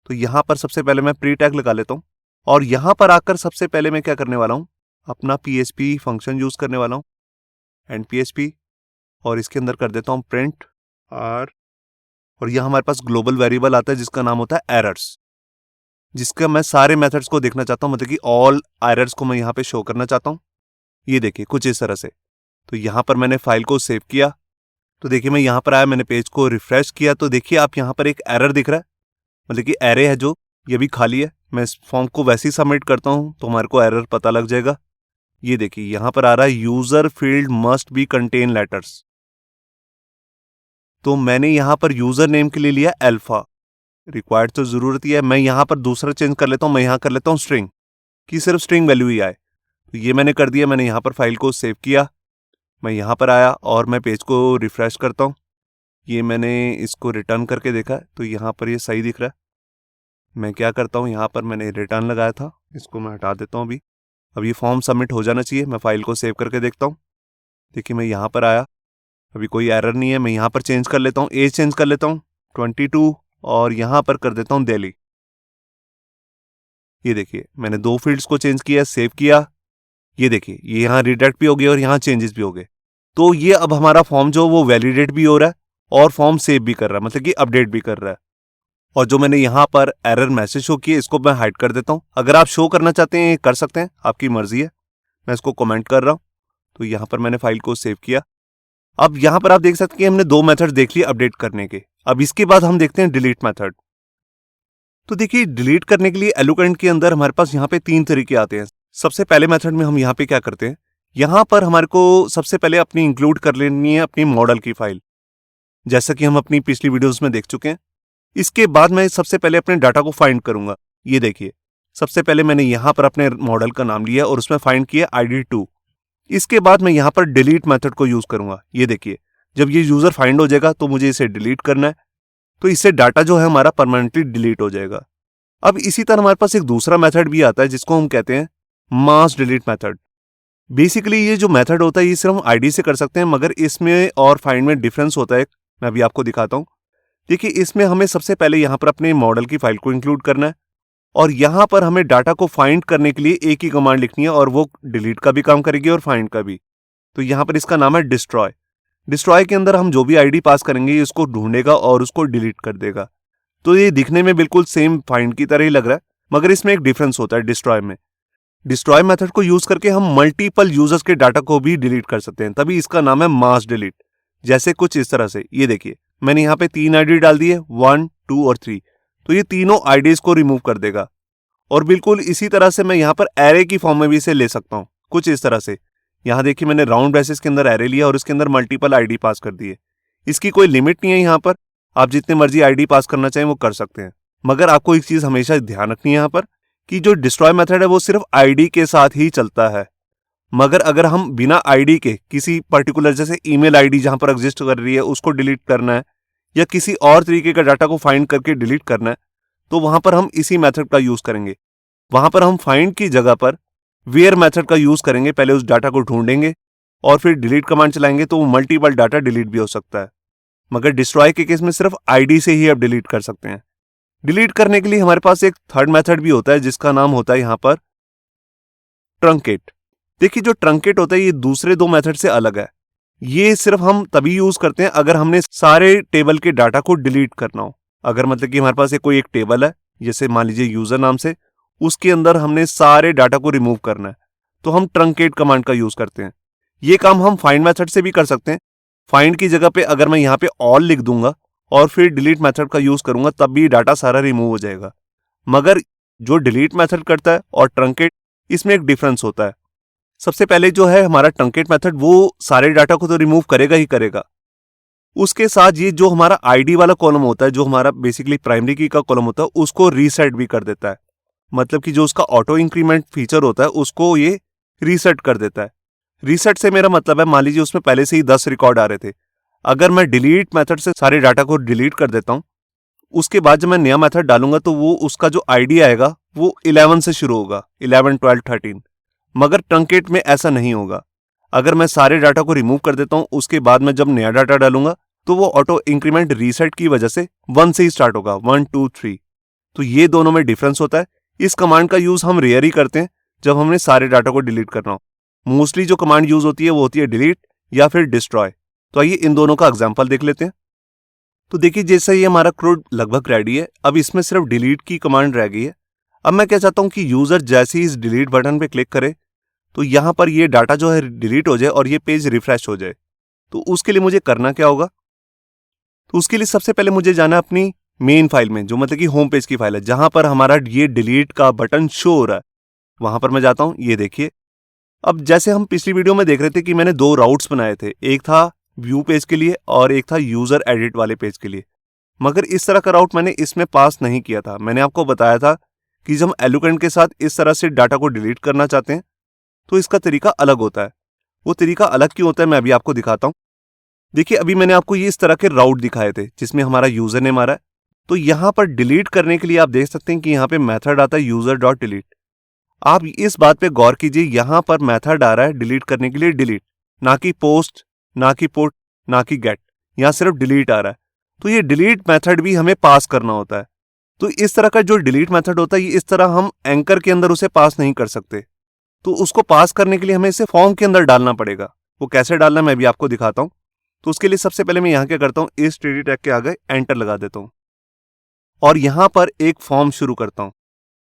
तो यहाँ पर सबसे पहले मैं प्री टैग लगा लेता हूँ और यहाँ पर आकर सबसे पहले मैं क्या करने वाला हूँ, अपना PHP फंक्शन यूज करने वाला हूँ, एंड PHP, और इसके अंदर कर देता हूँ प्रिंट आर। और यहाँ हमारे पास ग्लोबल वेरिएबल आता है जिसका नाम होता है एरर्स, जिसका मैं सारे मेथड्स को देखना चाहता हूँ, मतलब कि ऑल एरर्स को मैं यहाँ पे शो करना चाहता हूँ। ये देखिए कुछ इस तरह से। तो यहाँ पर मैंने फाइल को सेव किया, तो देखिए मैं यहाँ पर आया, मैंने पेज को रिफ्रेश किया, तो देखिए आप यहाँ पर एक एरर दिख रहा है, मतलब कि एरे है जो ये भी खाली है। मैं इस फॉर्म को वैसे ही सबमिट करता हूँ तो हमारे को एरर पता लग जाएगा। ये देखिए यहाँ पर आ रहा है user field must be contain letters. तो मैंने यहाँ पर यूजर नेम के लिए लिया अल्फा, रिक्वायर्ड तो जरूरत ही है। मैं यहाँ पर दूसरा चेंज कर लेता हूँ, मैं यहाँ कर लेता हूँ स्ट्रिंग, कि सिर्फ स्ट्रिंग वैल्यू ही आए। तो ये मैंने कर दिया। मैंने यहाँ पर फाइल को सेव किया, मैं यहाँ पर आया और मैं पेज को रिफ्रेश करता हूँ। ये मैंने इसको रिटर्न करके देखा तो यहाँ पर ये सही दिख रहा है। मैं क्या करता हूँ, यहाँ पर मैंने रिटर्न लगाया था, इसको मैं हटा देता हूँ अभी। अब ये फॉर्म सबमिट हो जाना चाहिए। मैं फाइल को सेव करके देखता हूँ। देखिए मैं यहाँ पर आया, अभी कोई एरर नहीं है। मैं यहाँ पर चेंज कर लेता हूँ, एज चेंज कर लेता हूँ 22 और यहाँ पर कर देता हूँ दिल्ली। ये देखिए मैंने 2 फील्ड्स को चेंज किया, सेव किया। ये देखिए ये यहाँ रिडायरेक्ट भी हो गया और यहाँ चेंजेस भी हो गए। तो ये अब हमारा फॉर्म जो वो वैलिडेट भी हो रहा है और फॉर्म सेव भी कर रहा है, मतलब कि अपडेट भी कर रहा है। और जो मैंने यहाँ पर एरर मैसेज शो किया, इसको मैं हाइड कर देता हूँ। अगर आप शो करना चाहते हैं कर सकते हैं, आपकी मर्जी है। मैं इसको कमेंट कर रहा हूँ। तो यहाँ पर मैंने फाइल को सेव किया। अब यहाँ पर आप देख सकते हैं हमने 2 मेथड देख लिए अपडेट करने के। अब इसके बाद हम देखते हैं डिलीट मेथड। तो देखिए डिलीट करने के लिए एलुकेंट के अंदर हमारे पास यहाँ पे 3 तरीके आते हैं। सबसे पहले मेथड में हम यहाँ पे क्या करते हैं, यहाँ पर हमारे को सबसे पहले अपनी इंक्लूड कर लेनी है अपनी मॉडल की फाइल, जैसा कि हम अपनी पिछली वीडियोस में देख चुके हैं। इसके बाद मैं सबसे पहले अपने डाटा को फाइंड करूंगा। ये देखिए सबसे पहले मैंने यहाँ पर अपने मॉडल का नाम लिया और उसमें फाइंड किया ID2। इसके बाद मैं यहाँ पर डिलीट मेथड को यूज करूंगा। ये देखिए, जब ये यूजर फाइंड हो जाएगा तो मुझे इसे डिलीट करना है, तो इससे डाटा जो है हमारा परमानेंटली डिलीट हो जाएगा। अब इसी तरह हमारे पास एक दूसरा मेथड भी आता है जिसको हम कहते हैं मास डिलीट मेथड। बेसिकली ये जो मेथड होता है ये सिर्फ हम आईडी से कर सकते हैं, मगर इसमें और फाइंड में डिफरेंस होता है। मैं अभी आपको दिखाता हूँ। देखिए, इसमें हमें सबसे पहले यहाँ पर अपने मॉडल की फाइल को इंक्लूड करना है और यहाँ पर हमें डाटा को फाइंड करने के लिए एक ही कमांड लिखनी है और वो डिलीट का भी काम करेगी और फाइंड का भी। तो यहाँ पर इसका नाम है डिस्ट्रॉय। डिस्ट्रॉय के अंदर हम जो भी आईडी पास करेंगे ये उसको ढूंढेगा और उसको डिलीट कर देगा। तो ये दिखने में बिल्कुल सेम फाइंड की तरह ही लग रहा है, मगर इसमें एक डिफरेंस होता है डिस्ट्रॉय में। डिस्ट्रॉय मेथड को यूज करके हम मल्टीपल यूजर्स के डाटा को भी डिलीट कर सकते हैं, तभी इसका नाम है मास डिलीट। जैसे कुछ इस तरह से, ये देखिए मैंने यहाँ पे 3 आईडी डाल दी है, 1, 2 और 3। तो ये तीनों आईडीज को रिमूव कर देगा। और बिल्कुल इसी तरह से मैं यहाँ पर एरे की फॉर्म में भी इसे ले सकता हूँ, कुछ इस तरह से। यहाँ देखिए मैंने राउंड ब्रेसेस के अंदर एरे लिया और इसके अंदर मल्टीपल आईडी पास कर दिए। इसकी कोई लिमिट नहीं है, यहाँ पर आप जितने मर्जी आईडी पास करना चाहें वो कर सकते हैं। मगर आपको एक चीज हमेशा ध्यान रखनी है यहाँ पर कि जो डिस्ट्रॉय मेथड है वो सिर्फ आईडी के साथ ही चलता है। मगर अगर हम बिना आईडी के किसी पर्टिकुलर, जैसे ईमेल आईडी जहां पर एग्जिस्ट कर रही है उसको डिलीट करना है या किसी और तरीके का डाटा को फाइंड करके डिलीट करना है, तो वहां पर हम इसी मेथड का यूज करेंगे। वहां पर हम फाइंड की जगह पर वेयर मेथड का यूज करेंगे। पहले उस डाटा को ढूंढेंगे और फिर डिलीट कमांड चलाएंगे, तो वो मल्टीपल डाटा डिलीट भी हो सकता है। मगर डिस्ट्रॉय के केस में सिर्फ आईडी से ही आप डिलीट कर सकते हैं। डिलीट करने के लिए हमारे पास एक थर्ड मेथड भी होता है जिसका नाम होता है यहाँ पर ट्रंकेट। देखिए, जो ट्रंकेट होता है ये दूसरे 2 मेथड से अलग है। ये सिर्फ हम तभी यूज करते हैं अगर हमने सारे टेबल के डाटा को डिलीट करना हो। अगर मतलब कि हमारे पास कोई एक टेबल है, जैसे मान लीजिए यूजर नाम से, उसके अंदर हमने सारे डाटा को रिमूव करना है, तो हम ट्रंकेट कमांड का यूज करते हैं। ये काम हम फाइंड मेथड से भी कर सकते हैं। फाइंड की जगह पे अगर मैं यहाँ पे ऑल लिख दूंगा और फिर डिलीट मेथड का यूज करूंगा, तब भी डाटा सारा रिमूव हो जाएगा। मगर जो डिलीट मेथड करता है और ट्रंकेट, इसमें एक डिफरेंस होता है। सबसे पहले जो है हमारा ट्रंकेट मेथड, वो सारे डाटा को तो रिमूव करेगा ही करेगा, उसके साथ ये जो हमारा आईडी वाला कॉलम होता है, जो हमारा बेसिकली प्राइमरी की का कॉलम होता है, उसको रीसेट भी कर देता है। मतलब कि जो उसका ऑटो इंक्रीमेंट फीचर होता है उसको ये रीसेट कर देता है। रीसेट से मेरा मतलब है, मान लीजिए उसमें पहले से ही 10 रिकॉर्ड आ रहे थे, अगर मैं डिलीट मेथड से सारे डाटा को डिलीट कर देता हूं, उसके बाद जब मैं नया मेथड डालूंगा तो वो उसका जो आईडी आएगा वो 11 से शुरू होगा, 11, 12, 13। मगर ट्रंकेट में ऐसा नहीं होगा। अगर मैं सारे डाटा को रिमूव कर देता हूं, उसके बाद मैं जब नया डाटा डालूंगा तो वो ऑटो इंक्रीमेंट रीसेट की वजह से 1 से ही स्टार्ट होगा, 1, 2, 3। तो ये दोनों में डिफरेंस होता है। इस कमांड का यूज हम रेयर ही करते हैं जब हमने सारे डाटा को डिलीट करना हो। मोस्टली जो कमांड यूज होती है वो होती है डिलीट या फिर डिस्ट्रॉय। तो आइए इन दोनों का एग्जांपल देख लेते हैं। तो देखिए, जैसे ये हमारा कोड लगभग रेडी है, अब इसमें सिर्फ डिलीट की कमांड रह गई है। अब मैं क्या चाहता हूं कि यूजर जैसे ही इस डिलीट बटन पे क्लिक करे तो यहां पर ये डाटा जो है डिलीट हो जाए और ये पेज रिफ्रेश हो जाए। तो उसके लिए मुझे करना क्या होगा? तो उसके लिए सबसे पहले मुझे जाना अपनी मेन फाइल में, जो मतलब कि होम पेज की फाइल है, जहां पर हमारा ये डिलीट का बटन शो हो रहा है। वहां पर मैं जाता हूं। ये देखिए, अब जैसे हम पिछली वीडियो में देख रहे थे कि मैंने 2 राउट्स बनाए थे, एक था व्यू पेज के लिए और एक था यूजर एडिट वाले पेज के लिए। मगर इस तरह का राउट मैंने इसमें पास नहीं किया था। मैंने आपको बताया था कि जब हम एलुकेंट के साथ इस तरह से डाटा को डिलीट करना चाहते हैं तो इसका तरीका अलग होता है। वो तरीका अलग क्यों होता है मैं अभी आपको दिखाता हूं। देखिए, अभी मैंने आपको ये इस तरह के राउट दिखाए थे जिसमें हमारा यूजर नेम आ रहा है। तो यहां पर डिलीट करने के लिए आप देख सकते हैं कि यहां पे मेथड आता है यूजर डॉट डिलीट। आप इस बात पे गौर कीजिए, यहां पर मेथड आ रहा है डिलीट करने के लिए डिलीट, ना कि पोस्ट, ना कि पुट, ना कि गेट। यहां सिर्फ डिलीट आ रहा है। तो ये डिलीट मेथड भी हमें पास करना होता है। तो इस तरह का जो डिलीट मेथड होता है, ये इस तरह हम एंकर के अंदर उसे पास नहीं कर सकते। तो उसको पास करने के लिए हमें इसे फॉर्म के अंदर डालना पड़ेगा। वो कैसे डालना है मैं भी आपको दिखाता हूं। तो उसके लिए सबसे पहले मैं यहां क्या करता हूं, इस टीडी टैग के आगे एंटर लगा देता हूं और यहां पर एक फॉर्म शुरू करता हूं,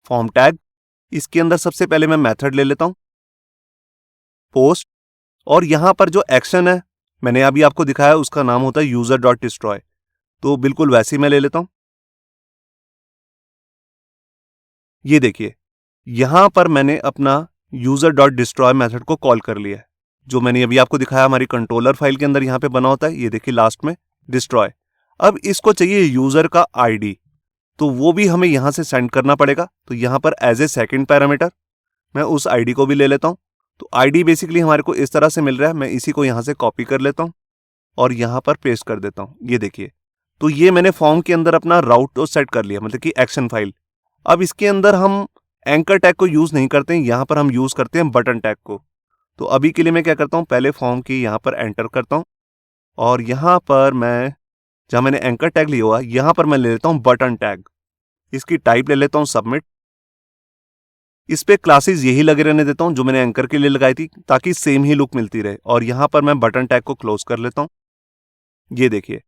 फॉर्म टैग। इसके अंदर सबसे पहले मैं मेथड ले लेता हूं, पोस्ट, और यहां पर जो एक्शन है मैंने अभी आपको दिखाया उसका नाम होता है यूजर डॉट डिस्ट्रॉय। तो बिल्कुल वैसे ही मैं ले लेता हूं। ये देखिए, यहां पर मैंने अपना यूजर डॉट डिस्ट्रॉय मेथड को कॉल कर लिया है, जो मैंने अभी आपको दिखाया हमारी कंट्रोलर फाइल के अंदर यहां पे बना होता है। ये देखिए लास्ट में डिस्ट्रॉय। अब इसको चाहिए यूजर का आईडी, तो वो भी हमें यहां से सेंड करना पड़ेगा। तो यहां पर एज ए सेकंड पैरामीटर मैं उस आईडी को भी ले लेता हूं। तो आईडी बेसिकली हमारे को इस तरह से मिल रहा है। मैं इसी को यहाँ से कॉपी कर लेता हूँ और यहाँ पर पेस्ट कर देता हूँ। ये देखिए, तो ये मैंने फॉर्म के अंदर अपना राउट तो सेट कर लिया, मतलब कि एक्शन फाइल। अब इसके अंदर हम एंकर टैग को यूज नहीं करते हैं, यहाँ पर हम यूज करते हैं बटन टैग को। तो अभी के लिए मैं क्या करता हूँ, पहले फॉर्म की यहाँ पर एंटर करता हूँ और यहाँ पर मैं जहाँ मैंने एंकर टैग लिया हुआ यहाँ पर मैं ले लेता हूँ बटन टैग। इसकी टाइप ले लेता हूँ सबमिट। इस पे क्लासेस यही लगे रहने देता हूँ जो मैंने एंकर के लिए लगाई थी, ताकि सेम ही लुक मिलती रहे। और यहाँ पर मैं बटन टैग को क्लोज कर लेता हूँ। ये देखिए,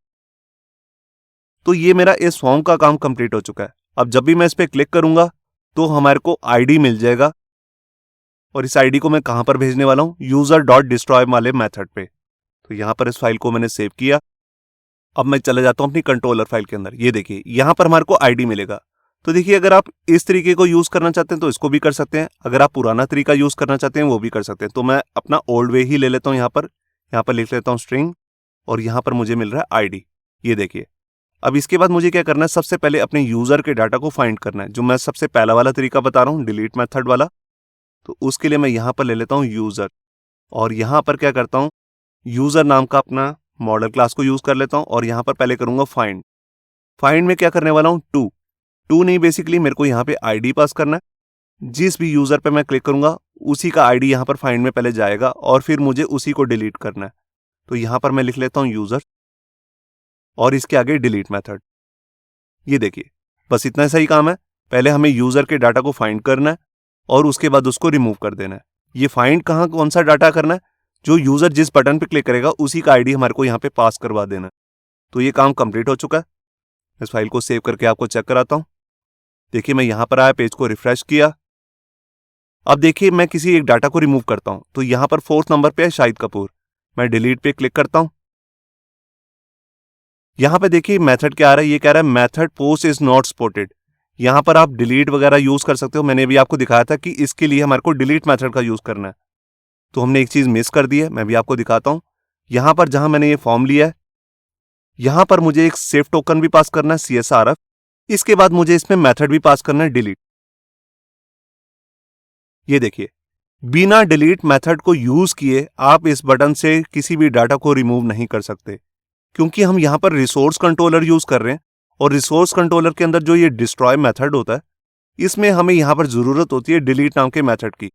तो ये मेरा इस फॉर्म का काम कंप्लीट हो चुका है। अब जब भी मैं इस पे क्लिक करूंगा तो हमारे को आईडी मिल जाएगा और इस आईडी को मैं कहां पर भेजने वाला हूं, user.destroy वाले मेथड पे। तो यहां पर इस फाइल को मैंने सेव किया। अब मैं चले जाता हूं अपनी कंट्रोलर फाइल के अंदर। ये देखिए, यहां पर हमारे को आईडी मिलेगा। तो देखिए, अगर आप इस तरीके को यूज करना चाहते हैं तो इसको भी कर सकते हैं, अगर आप पुराना तरीका यूज करना चाहते हैं वो भी कर सकते हैं। तो मैं अपना ओल्ड वे ही ले लेता हूं। यहाँ पर लिख लेता हूं स्ट्रिंग और यहां पर मुझे मिल रहा है आईडी। ये देखिए, अब इसके बाद मुझे क्या करना है, सबसे पहले अपने यूजर के डाटा को फाइंड करना है, जो मैं सबसे पहला वाला तरीका बता रहा हूँ, डिलीट मेथड वाला। तो उसके लिए मैं यहाँ पर ले लेता हूँ यूजर और यहाँ पर क्या करता हूँ, यूजर नाम का अपना मॉडल क्लास को यूज कर लेता हूँ और यहाँ पर पहले करूंगा फाइंड। फाइंड में क्या करने वाला हूँ, टू नहीं, बेसिकली मेरे को यहाँ पे आईडी पास करना है। जिस भी यूजर पे मैं क्लिक करूंगा उसी का आईडी यहाँ पर फाइंड में पहले जाएगा और फिर मुझे उसी को डिलीट करना है। तो यहाँ पर मैं लिख लेता हूँ यूजर और इसके आगे डिलीट मेथड। ये देखिए, बस इतना सा ही काम है। पहले हमें यूजर के डाटा को फाइंड करना है और उसके बाद उसको रिमूव कर देना है। ये फाइंड कौन सा डाटा करना है, जो यूजर जिस बटन पे क्लिक करेगा उसी का आईडी हमारे को यहाँ पे पास करवा देना है। तो ये काम कंप्लीट हो चुका है। इस फाइल को सेव करके आपको चेक कराता हूँ। देखिए, मैं यहाँ पर आया, पेज को रिफ्रेश किया। अब देखिए, मैं किसी एक डाटा को रिमूव करता हूँ। तो यहाँ पर 4th नंबर पे है शाहिद कपूर। मैं डिलीट पे क्लिक करता हूँ। यहाँ पे देखिए मेथड क्या आ रहा है, ये कह रहा है method post is not supported. यहाँ पर आप डिलीट वगैरह यूज कर सकते हो। मैंने भी आपको दिखाया था कि इसके लिए हमारे को डिलीट मेथड का यूज करना है। तो हमने एक चीज मिस कर दी है, मैं भी आपको दिखाता हूँ। यहाँ पर जहां मैंने ये फॉर्म लिया है, यहाँ पर मुझे एक सेव टोकन भी पास करना है, CSRF। इसके बाद मुझे इसमें मेथड भी पास करना है, डिलीट। ये देखिए, बिना डिलीट मेथड को यूज किए आप इस बटन से किसी भी डाटा को रिमूव नहीं कर सकते, क्योंकि हम यहाँ पर रिसोर्स कंट्रोलर यूज कर रहे हैं और रिसोर्स कंट्रोलर के अंदर जो ये डिस्ट्रॉय मेथड होता है, इसमें हमें यहाँ पर जरूरत होती है डिलीट नाम के मेथड की।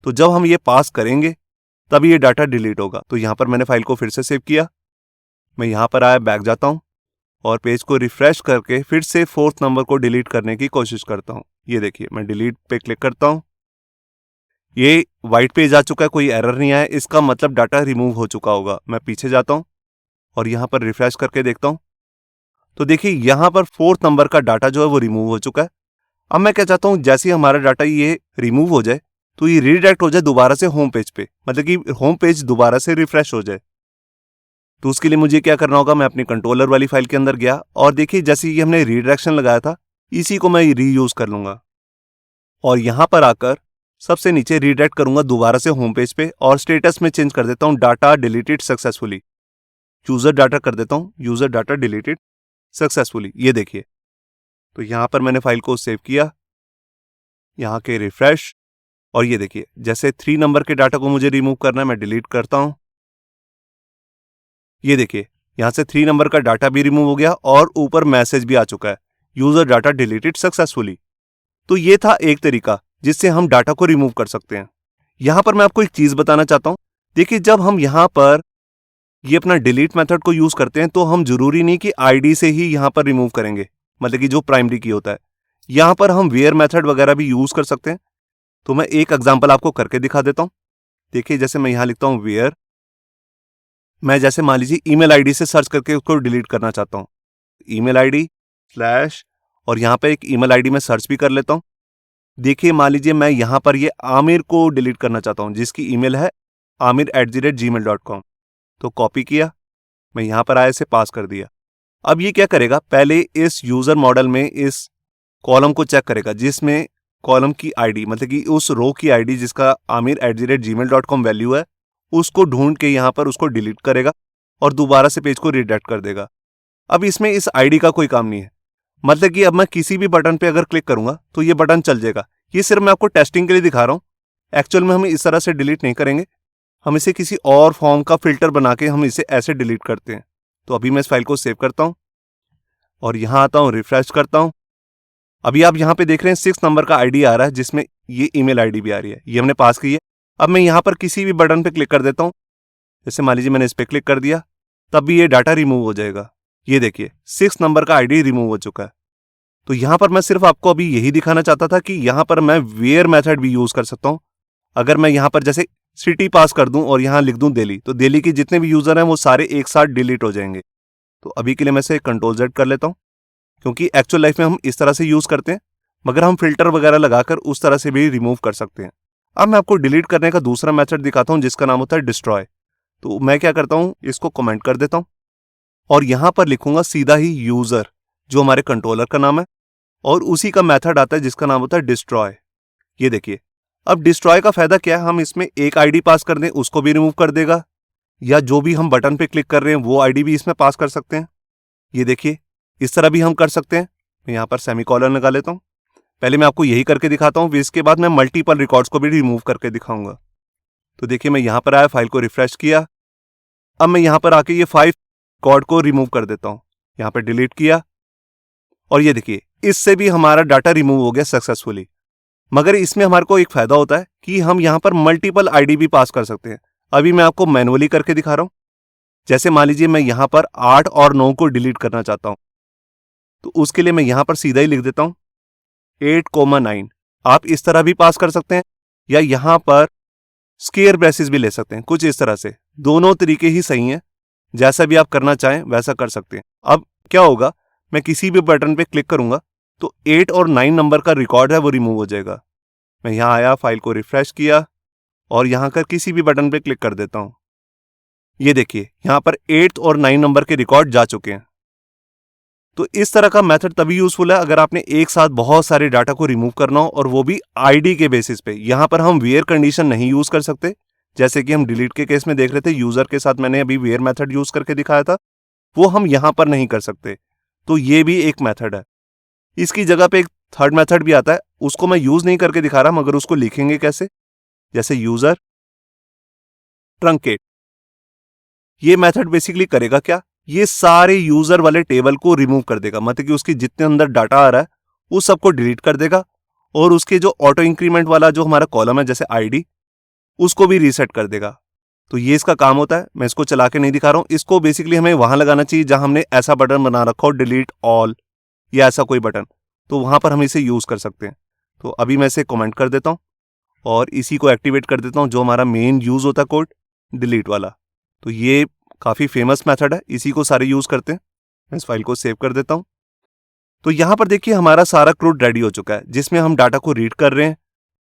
तो जब हम ये पास करेंगे तब ये डाटा डिलीट होगा। तो यहाँ पर मैंने फाइल को फिर से सेव किया। मैं यहाँ पर आया, बैक जाता हूँ और पेज को रिफ्रेश करके फिर से 4th नंबर को डिलीट करने की कोशिश करता हूँ। ये देखिए, मैं डिलीट पे क्लिक करता हूँ। ये व्हाइट पेज आ चुका है, कोई एरर नहीं आया, इसका मतलब डाटा रिमूव हो चुका होगा। मैं पीछे जाता हूँ और यहाँ पर रिफ्रेश करके देखता हूँ। तो देखिए, यहाँ पर 4th नंबर का डाटा जो है वो रिमूव हो चुका है। अब मैं क्या चाहता हूँ, जैसे ही हमारा डाटा ये रिमूव हो जाए तो ये रीडायरेक्ट हो जाए दोबारा से होम पेज पे, मतलब कि होम पेज दोबारा से रिफ्रेश हो जाए। तो उसके लिए मुझे क्या करना होगा, मैं अपनी कंट्रोलर वाली फाइल के अंदर गया और देखिए, जैसे ये हमने रीडायरेक्शन लगाया था, इसी को मैं रीयूज कर लूंगा और यहाँ पर आकर सबसे नीचे रीडायरेक्ट करूंगा दोबारा से होम पेज पे और स्टेटस में चेंज कर देता हूँ data deleted successfully. User data कर देता हूँ यूजर डाटा डिलीटेड सक्सेसफुली। ये देखिए, तो यहाँ पर मैंने फाइल को सेव किया, यहाँ के रिफ्रेश, और ये देखिए, जैसे 3 नंबर के डाटा को मुझे रिमूव करना है, मैं डिलीट करता हूं। ये देखिए, यहां से 3 नंबर का डाटा भी रिमूव हो गया और ऊपर मैसेज भी आ चुका है, यूजर डाटा डिलीटेड सक्सेसफुली। तो ये था एक तरीका जिससे हम डाटा को रिमूव कर सकते हैं। यहां पर मैं आपको एक चीज बताना चाहता हूं। देखिए, जब हम यहां पर ये अपना डिलीट मेथड को यूज करते हैं तो हम जरूरी नहीं कि आईडी से ही यहां पर रिमूव करेंगे, मतलब कि जो प्राइमरी की होता है। यहां पर हम वेयर मेथड वगैरह भी यूज कर सकते हैं। तो मैं एक एग्जांपल आपको करके दिखा देता हूं। देखिए, जैसे मैं यहां लिखता हूं वेयर, मैं जैसे मान लीजिए ईमेल आईडी से सर्च करके उसको डिलीट करना चाहता हूं, ईमेल आईडी स्लैश, और यहां पे एक ईमेल आईडी में सर्च भी कर लेता हूं। देखिए, मान लीजिए मैं यहां पर ये आमिर को डिलीट करना चाहता हूं, जिसकी ईमेल है amir@gmail.com। तो कॉपी किया, मैं यहां पर आया, इसे पास कर दिया। अब ये क्या करेगा, पहले इस यूजर मॉडल में इस कॉलम को चेक करेगा जिसमें कॉलम की आईडी, मतलब कि उस रो की आईडी जिसका amir@gmail.com वैल्यू है, उसको ढूंढ के यहां पर उसको डिलीट करेगा और दोबारा से पेज को रिडायरेक्ट कर देगा। अब इसमें इस आईडी का कोई काम नहीं है, मतलब कि अब मैं किसी भी बटन पे अगर क्लिक करूंगा तो ये बटन चल जाएगा। ये सिर्फ मैं आपको टेस्टिंग के लिए दिखा रहा हूं एक्चुअल में हम इस तरह से डिलीट नहीं करेंगे, हम इसे किसी और फॉर्म का फिल्टर बना के हम इसे ऐसे डिलीट करते हैं। तो अभी मैं इस फाइल को सेव करता हूं और यहां आता हूं, रिफ्रेश करता हूं। अभी आप यहां पे देख रहे हैं 6 नंबर का आईडी आ रहा है, जिसमें ये ईमेल आईडी भी आ रही है, ये हमने पास की है। अब मैं यहां पर किसी भी बटन पे क्लिक कर देता हूं, जैसे मान लीजिए मैंने इस पे क्लिक कर दिया, तब भी ये डाटा रिमूव हो जाएगा। ये देखिए 6 नंबर का आईडी रिमूव हो चुका है। तो यहां पर मैं सिर्फ आपको अभी यही दिखाना चाहता था कि यहां पर मैं वेयर मेथड भी यूज कर सकता हूं। अगर मैं यहां पर जैसे सिटी पास कर दूं और यहां लिख दूं दिल्ली, तो दिल्ली के जितने भी यूजर हैं वो सारे एक साथ डिलीट हो जाएंगे। तो अभी के लिए मैं इसे कंट्रोल Z कर लेता हूं, क्योंकि एक्चुअल लाइफ में हम इस तरह से यूज करते हैं, मगर हम फिल्टर वगैरह लगाकर उस तरह से भी रिमूव कर सकते हैं। अब मैं आपको डिलीट करने का दूसरा मेथड दिखाता हूं, जिसका नाम होता है डिस्ट्रॉय। तो मैं क्या करता हूं, इसको कमेंट कर देता हूं और यहां पर लिखूंगा सीधा ही यूजर, जो हमारे कंट्रोलर का नाम है, और उसी का मेथड आता है जिसका नाम होता है डिस्ट्रॉय। ये देखिए, अब डिस्ट्रॉय का फायदा क्या है, हम इसमें एक आईडी पास कर दें उसको भी रिमूव कर देगा, या जो भी हम बटन पे क्लिक कर रहे हैं वो आईडी भी इसमें पास कर सकते हैं। ये देखिए, इस तरह भी हम कर सकते हैं। मैं यहां पर सेमीकोलन लगा लेता हूं। पहले मैं आपको यही करके दिखाता हूं, इसके बाद मैं मल्टीपल रिकॉर्ड्स को भी रिमूव करके दिखाऊंगा। तो देखिए, मैं यहां पर आया, फाइल को रिफ्रेश किया। अब मैं यहां पर आके ये 5 रिकॉर्ड को रिमूव कर देता हूं, यहां पर डिलीट किया, और ये देखिए इससे भी हमारा डाटा रिमूव हो गया सक्सेसफुली। मगर इसमें हमारे को एक फायदा होता है कि हम यहां पर मल्टीपल आईडी भी पास कर सकते हैं। अभी मैं आपको मैनुअली करके दिखा रहा हूं। जैसे मान लीजिए मैं यहां पर 8 और 9 को डिलीट करना चाहता हूं, तो उसके लिए मैं यहां पर सीधा ही लिख देता हूं 8,9। आप इस तरह भी पास कर सकते हैं, या यहां पर स्क्वायर ब्रेसेस भी ले सकते हैं, कुछ इस तरह से। दोनों तरीके ही सही हैं, जैसा भी आप करना चाहें वैसा कर सकते हैं। अब क्या होगा, मैं किसी भी बटन पे क्लिक करूंगा तो 8 और 9 नंबर का रिकॉर्ड है वो रिमूव हो जाएगा। मैं यहां आया, फाइल को रिफ्रेश किया और यहां कर किसी भी बटन पे क्लिक कर देता हूं। ये देखिए, यहां पर 8 और 9 नंबर के रिकॉर्ड जा चुके हैं। तो इस तरह का मेथड तभी यूजफुल है अगर आपने एक साथ बहुत सारे डाटा को रिमूव करना हो, और वो भी आईडी के बेसिस पे। यहां पर हम वेयर कंडीशन नहीं यूज कर सकते, जैसे कि हम डिलीट के केस में देख रहे थे, यूजर के साथ मैंने अभी वेयर मेथड यूज करके दिखाया था, वो हम यहां पर नहीं कर सकते। तो ये भी एक मेथड है। इसकी जगह पे एक थर्ड मेथड भी आता है, उसको मैं यूज नहीं करके दिखा रहा, मगर उसको लिखेंगे कैसे, जैसे यूजर ट्रंकेट। ये मेथड बेसिकली करेगा क्या, ये सारे यूजर वाले टेबल को रिमूव कर देगा, मतलब कि उसके जितने अंदर डाटा आ रहा है उस सबको डिलीट कर देगा, और उसके जो ऑटो इंक्रीमेंट वाला जो हमारा कॉलम है जैसे आईडी, उसको भी रीसेट कर देगा। तो ये इसका काम होता है। मैं इसको चला के नहीं दिखा रहा हूं, इसको बेसिकली हमें वहां लगाना चाहिए जहां हमने ऐसा बटन बना रखा हो, डिलीट ऑल या ऐसा कोई बटन, तो वहां पर हम इसे यूज कर सकते हैं। तो अभी मैं इसे कमेंट कर देता हूं और इसी को एक्टिवेट कर देता हूं, जो हमारा मेन यूज होता है कोड, डिलीट वाला। तो ये काफी फेमस मेथड है, इसी को सारे यूज करते हैं। मैं इस फाइल को सेव कर देता हूं। तो यहां पर देखिए हमारा सारा कोड रेडी हो चुका है, जिसमें हम डाटा को रीड कर रहे हैं,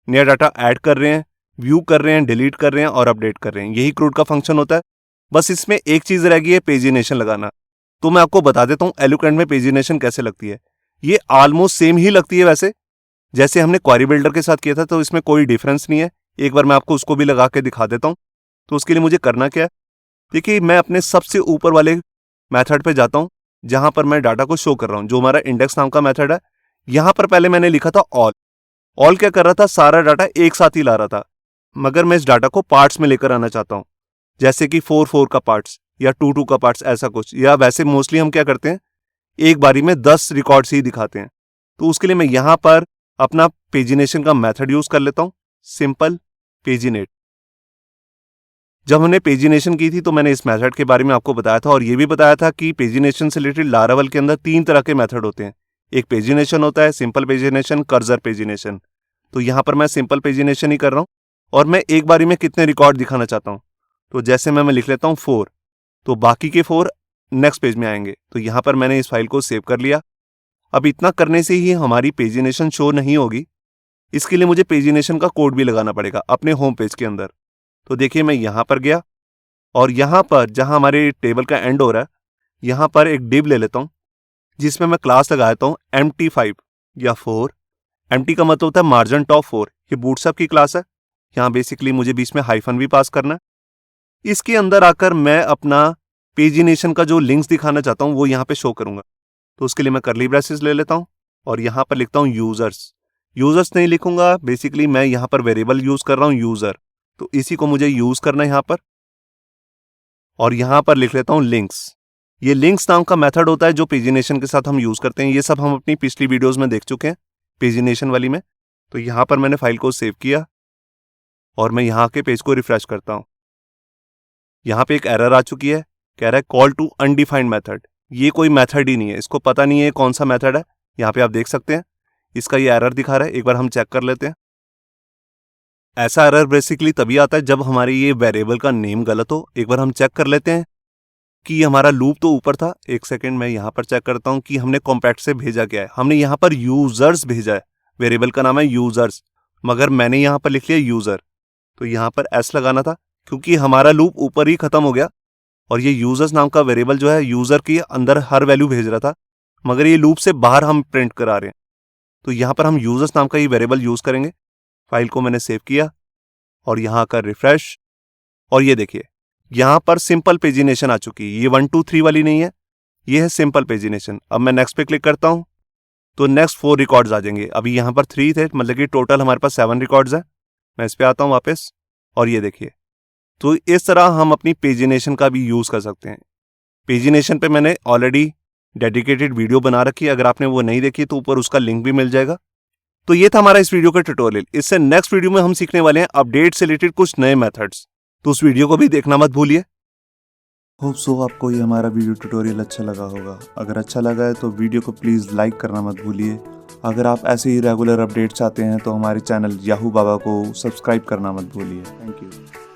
नया डाटा ऐड कर रहे हैं, व्यू कर रहे हैं, डिलीट कर रहे हैं और अपडेट कर रहे हैं। यही कोड का फंक्शन होता है। बस इसमें एक चीज रह गई है, पेजिनेशन लगाना। तो मैं आपको बता देता हूं एलोकेंट में पेजिनेशन कैसे लगती है। ये ऑलमोस्ट सेम ही लगती है वैसे, जैसे हमने क्वेरी बिल्डर के साथ किया था, तो इसमें कोई डिफरेंस नहीं है। एक बार मैं आपको उसको भी लगा के दिखा देता हूं। तो उसके लिए मुझे करना क्या है, देखिए मैं अपने सबसे ऊपर वाले मेथड पे जाता हूं, जहां पर मैं डाटा को शो कर रहा हूं, जो हमारा इंडेक्स नाम का मेथड है। यहां पर पहले मैंने लिखा था ऑल। ऑल क्या कर रहा था, सारा डाटा एक साथ ही ला रहा था, मगर मैं इस डाटा को पार्ट्स में लेकर आना चाहता हूं, जैसे कि 4 का पार्ट्स या 2 का पार्ट्स, ऐसा कुछ। या वैसे मोस्टली हम क्या करते हैं, एक बारी में 10 रिकॉर्ड्स ही दिखाते हैं। तो उसके लिए मैं यहां पर अपना पेजिनेशन का मेथड यूज कर लेता हूं, सिंपल पेजिनेट। जब हमने पेजिनेशन की थी तो मैंने इस मेथड के बारे में आपको बताया था, और ये भी बताया था कि पेजिनेशन से रिलेटेड लारावल के अंदर 3 तरह के मेथड होते हैं। एक पेजिनेशन होता है, सिंपल पेजिनेशन, कर्सर पेजिनेशन। तो यहां पर मैं सिंपल पेजिनेशन ही कर रहा हूं, और मैं एक बारी में कितने रिकॉर्ड दिखाना चाहता हूं। तो जैसे मैं लिख लेता हूं 4, तो बाकी के 4 नेक्स्ट पेज में आएंगे। तो यहां पर मैंने इस फाइल को सेव कर लिया। अब इतना करने से ही हमारी पेजिनेशन शो नहीं होगी, इसके लिए मुझे पेजिनेशन का कोड भी लगाना पड़ेगा अपने होम पेज के अंदर। तो देखिए मैं यहां पर गया, और यहां पर जहां हमारे टेबल का एंड हो रहा है, यहां पर एक डिव ले लेता हूं, जिसमें मैं क्लास लगा देता हूं empty5 या 4। empty का मतलब होता है मार्जिन टॉप 4। ये बूटस्ट्रैप की क्लास है। यहां बेसिकली मुझे बीच में हाइफन भी पास करना है। इसके अंदर आकर मैं अपना पेजिनेशन का जो लिंक्स दिखाना चाहता हूं वो यहां पे शो करूंगा। तो उसके लिए मैं करली ब्रेसेस ले लेता हूं और यहां पर लिखता हूं यूजर्स। यूजर्स नहीं लिखूंगा, बेसिकली मैं यहाँ पर वेरिएबल यूज कर रहा हूँ यूजर, तो इसी को मुझे यूज करना है यहाँ पर। और यहाँ पर लिख लेता हूँ लिंक्स। ये लिंक्स नाम का मेथड होता है जो पेजिनेशन के साथ हम यूज करते हैं। ये सब हम अपनी पिछली वीडियोस में देख चुके हैं पेजिनेशन वाली में। तो यहाँ पर मैंने फाइल को सेव किया और मैं यहाँ के पेज को रिफ्रेश करता हूँ। यहाँ पे एक एरर आ चुकी है, कह रहा है कॉल टू अनडिफाइंड मेथड। ये कोई मेथड ही नहीं है, इसको पता नहीं है कौन सा मेथड है। यहाँ पे आप देख सकते हैं इसका ये एरर दिखा रहा है। एक बार हम चेक कर लेते हैं। ऐसा एरर बेसिकली तभी आता है जब हमारे ये वेरिएबल का नेम गलत हो। एक बार हम चेक कर लेते हैं कि हमारा लूप तो ऊपर था। एक सेकेंड, मैं यहाँ पर चेक करता हूँ कि हमने कॉम्पैक्ट से भेजा क्या है। हमने यहाँ पर यूजर्स भेजा है, वेरिएबल का नाम है यूजर्स, मगर मैंने यहाँ पर लिख लिया यूजर। तो यहाँ पर एस लगाना था क्योंकि हमारा लूप ऊपर ही खत्म हो गया और ये यूजर्स नाम का वेरिएबल जो है यूजर के अंदर हर वैल्यू भेज रहा था, मगर ये लूप से बाहर हम प्रिंट करा रहे हैं। तो यहाँ पर हम यूजर्स नाम का ये वेरिएबल यूज करेंगे। फाइल को मैंने सेव किया और यहाँ कर रिफ्रेश, और ये देखिए यहाँ पर सिंपल पेजिनेशन आ चुकी है। ये 1 2 3 वाली नहीं है, ये है सिंपल पेजिनेशन। अब मैं नेक्स्ट पे क्लिक करता हूँ तो नेक्स्ट 4 रिकॉर्ड्स आ जाएंगे। अभी यहाँ पर 3 थे, मतलब कि टोटल हमारे पास 7 रिकॉर्ड्स है। मैं इस पे आता हूँ वापस और ये देखिए। तो इस तरह हम अपनी पेजिनेशन का भी यूज कर सकते हैं। पेजिनेशन पे मैंने ऑलरेडी डेडिकेटेड वीडियो बना रखी है, अगर आपने वो नहीं देखी तो ऊपर उसका लिंक भी मिल जाएगा। तो ये था हमारा इस वीडियो का ट्यूटोरियल। इससे नेक्स्ट वीडियो में हम सीखने वाले हैं अपडेट से रिलेटेड कुछ नए मेथड्स, तो उस वीडियो को भी देखना मत भूलिए। होप सो आपको ये हमारा वीडियो ट्यूटोरियल अच्छा लगा होगा। अगर अच्छा लगा है तो वीडियो को प्लीज़ लाइक करना मत भूलिए। अगर आप ऐसे ही रेगुलर अपडेट चाहते हैं तो हमारे चैनल याहू बाबा को सब्सक्राइब करना मत भूलिए। Thank you.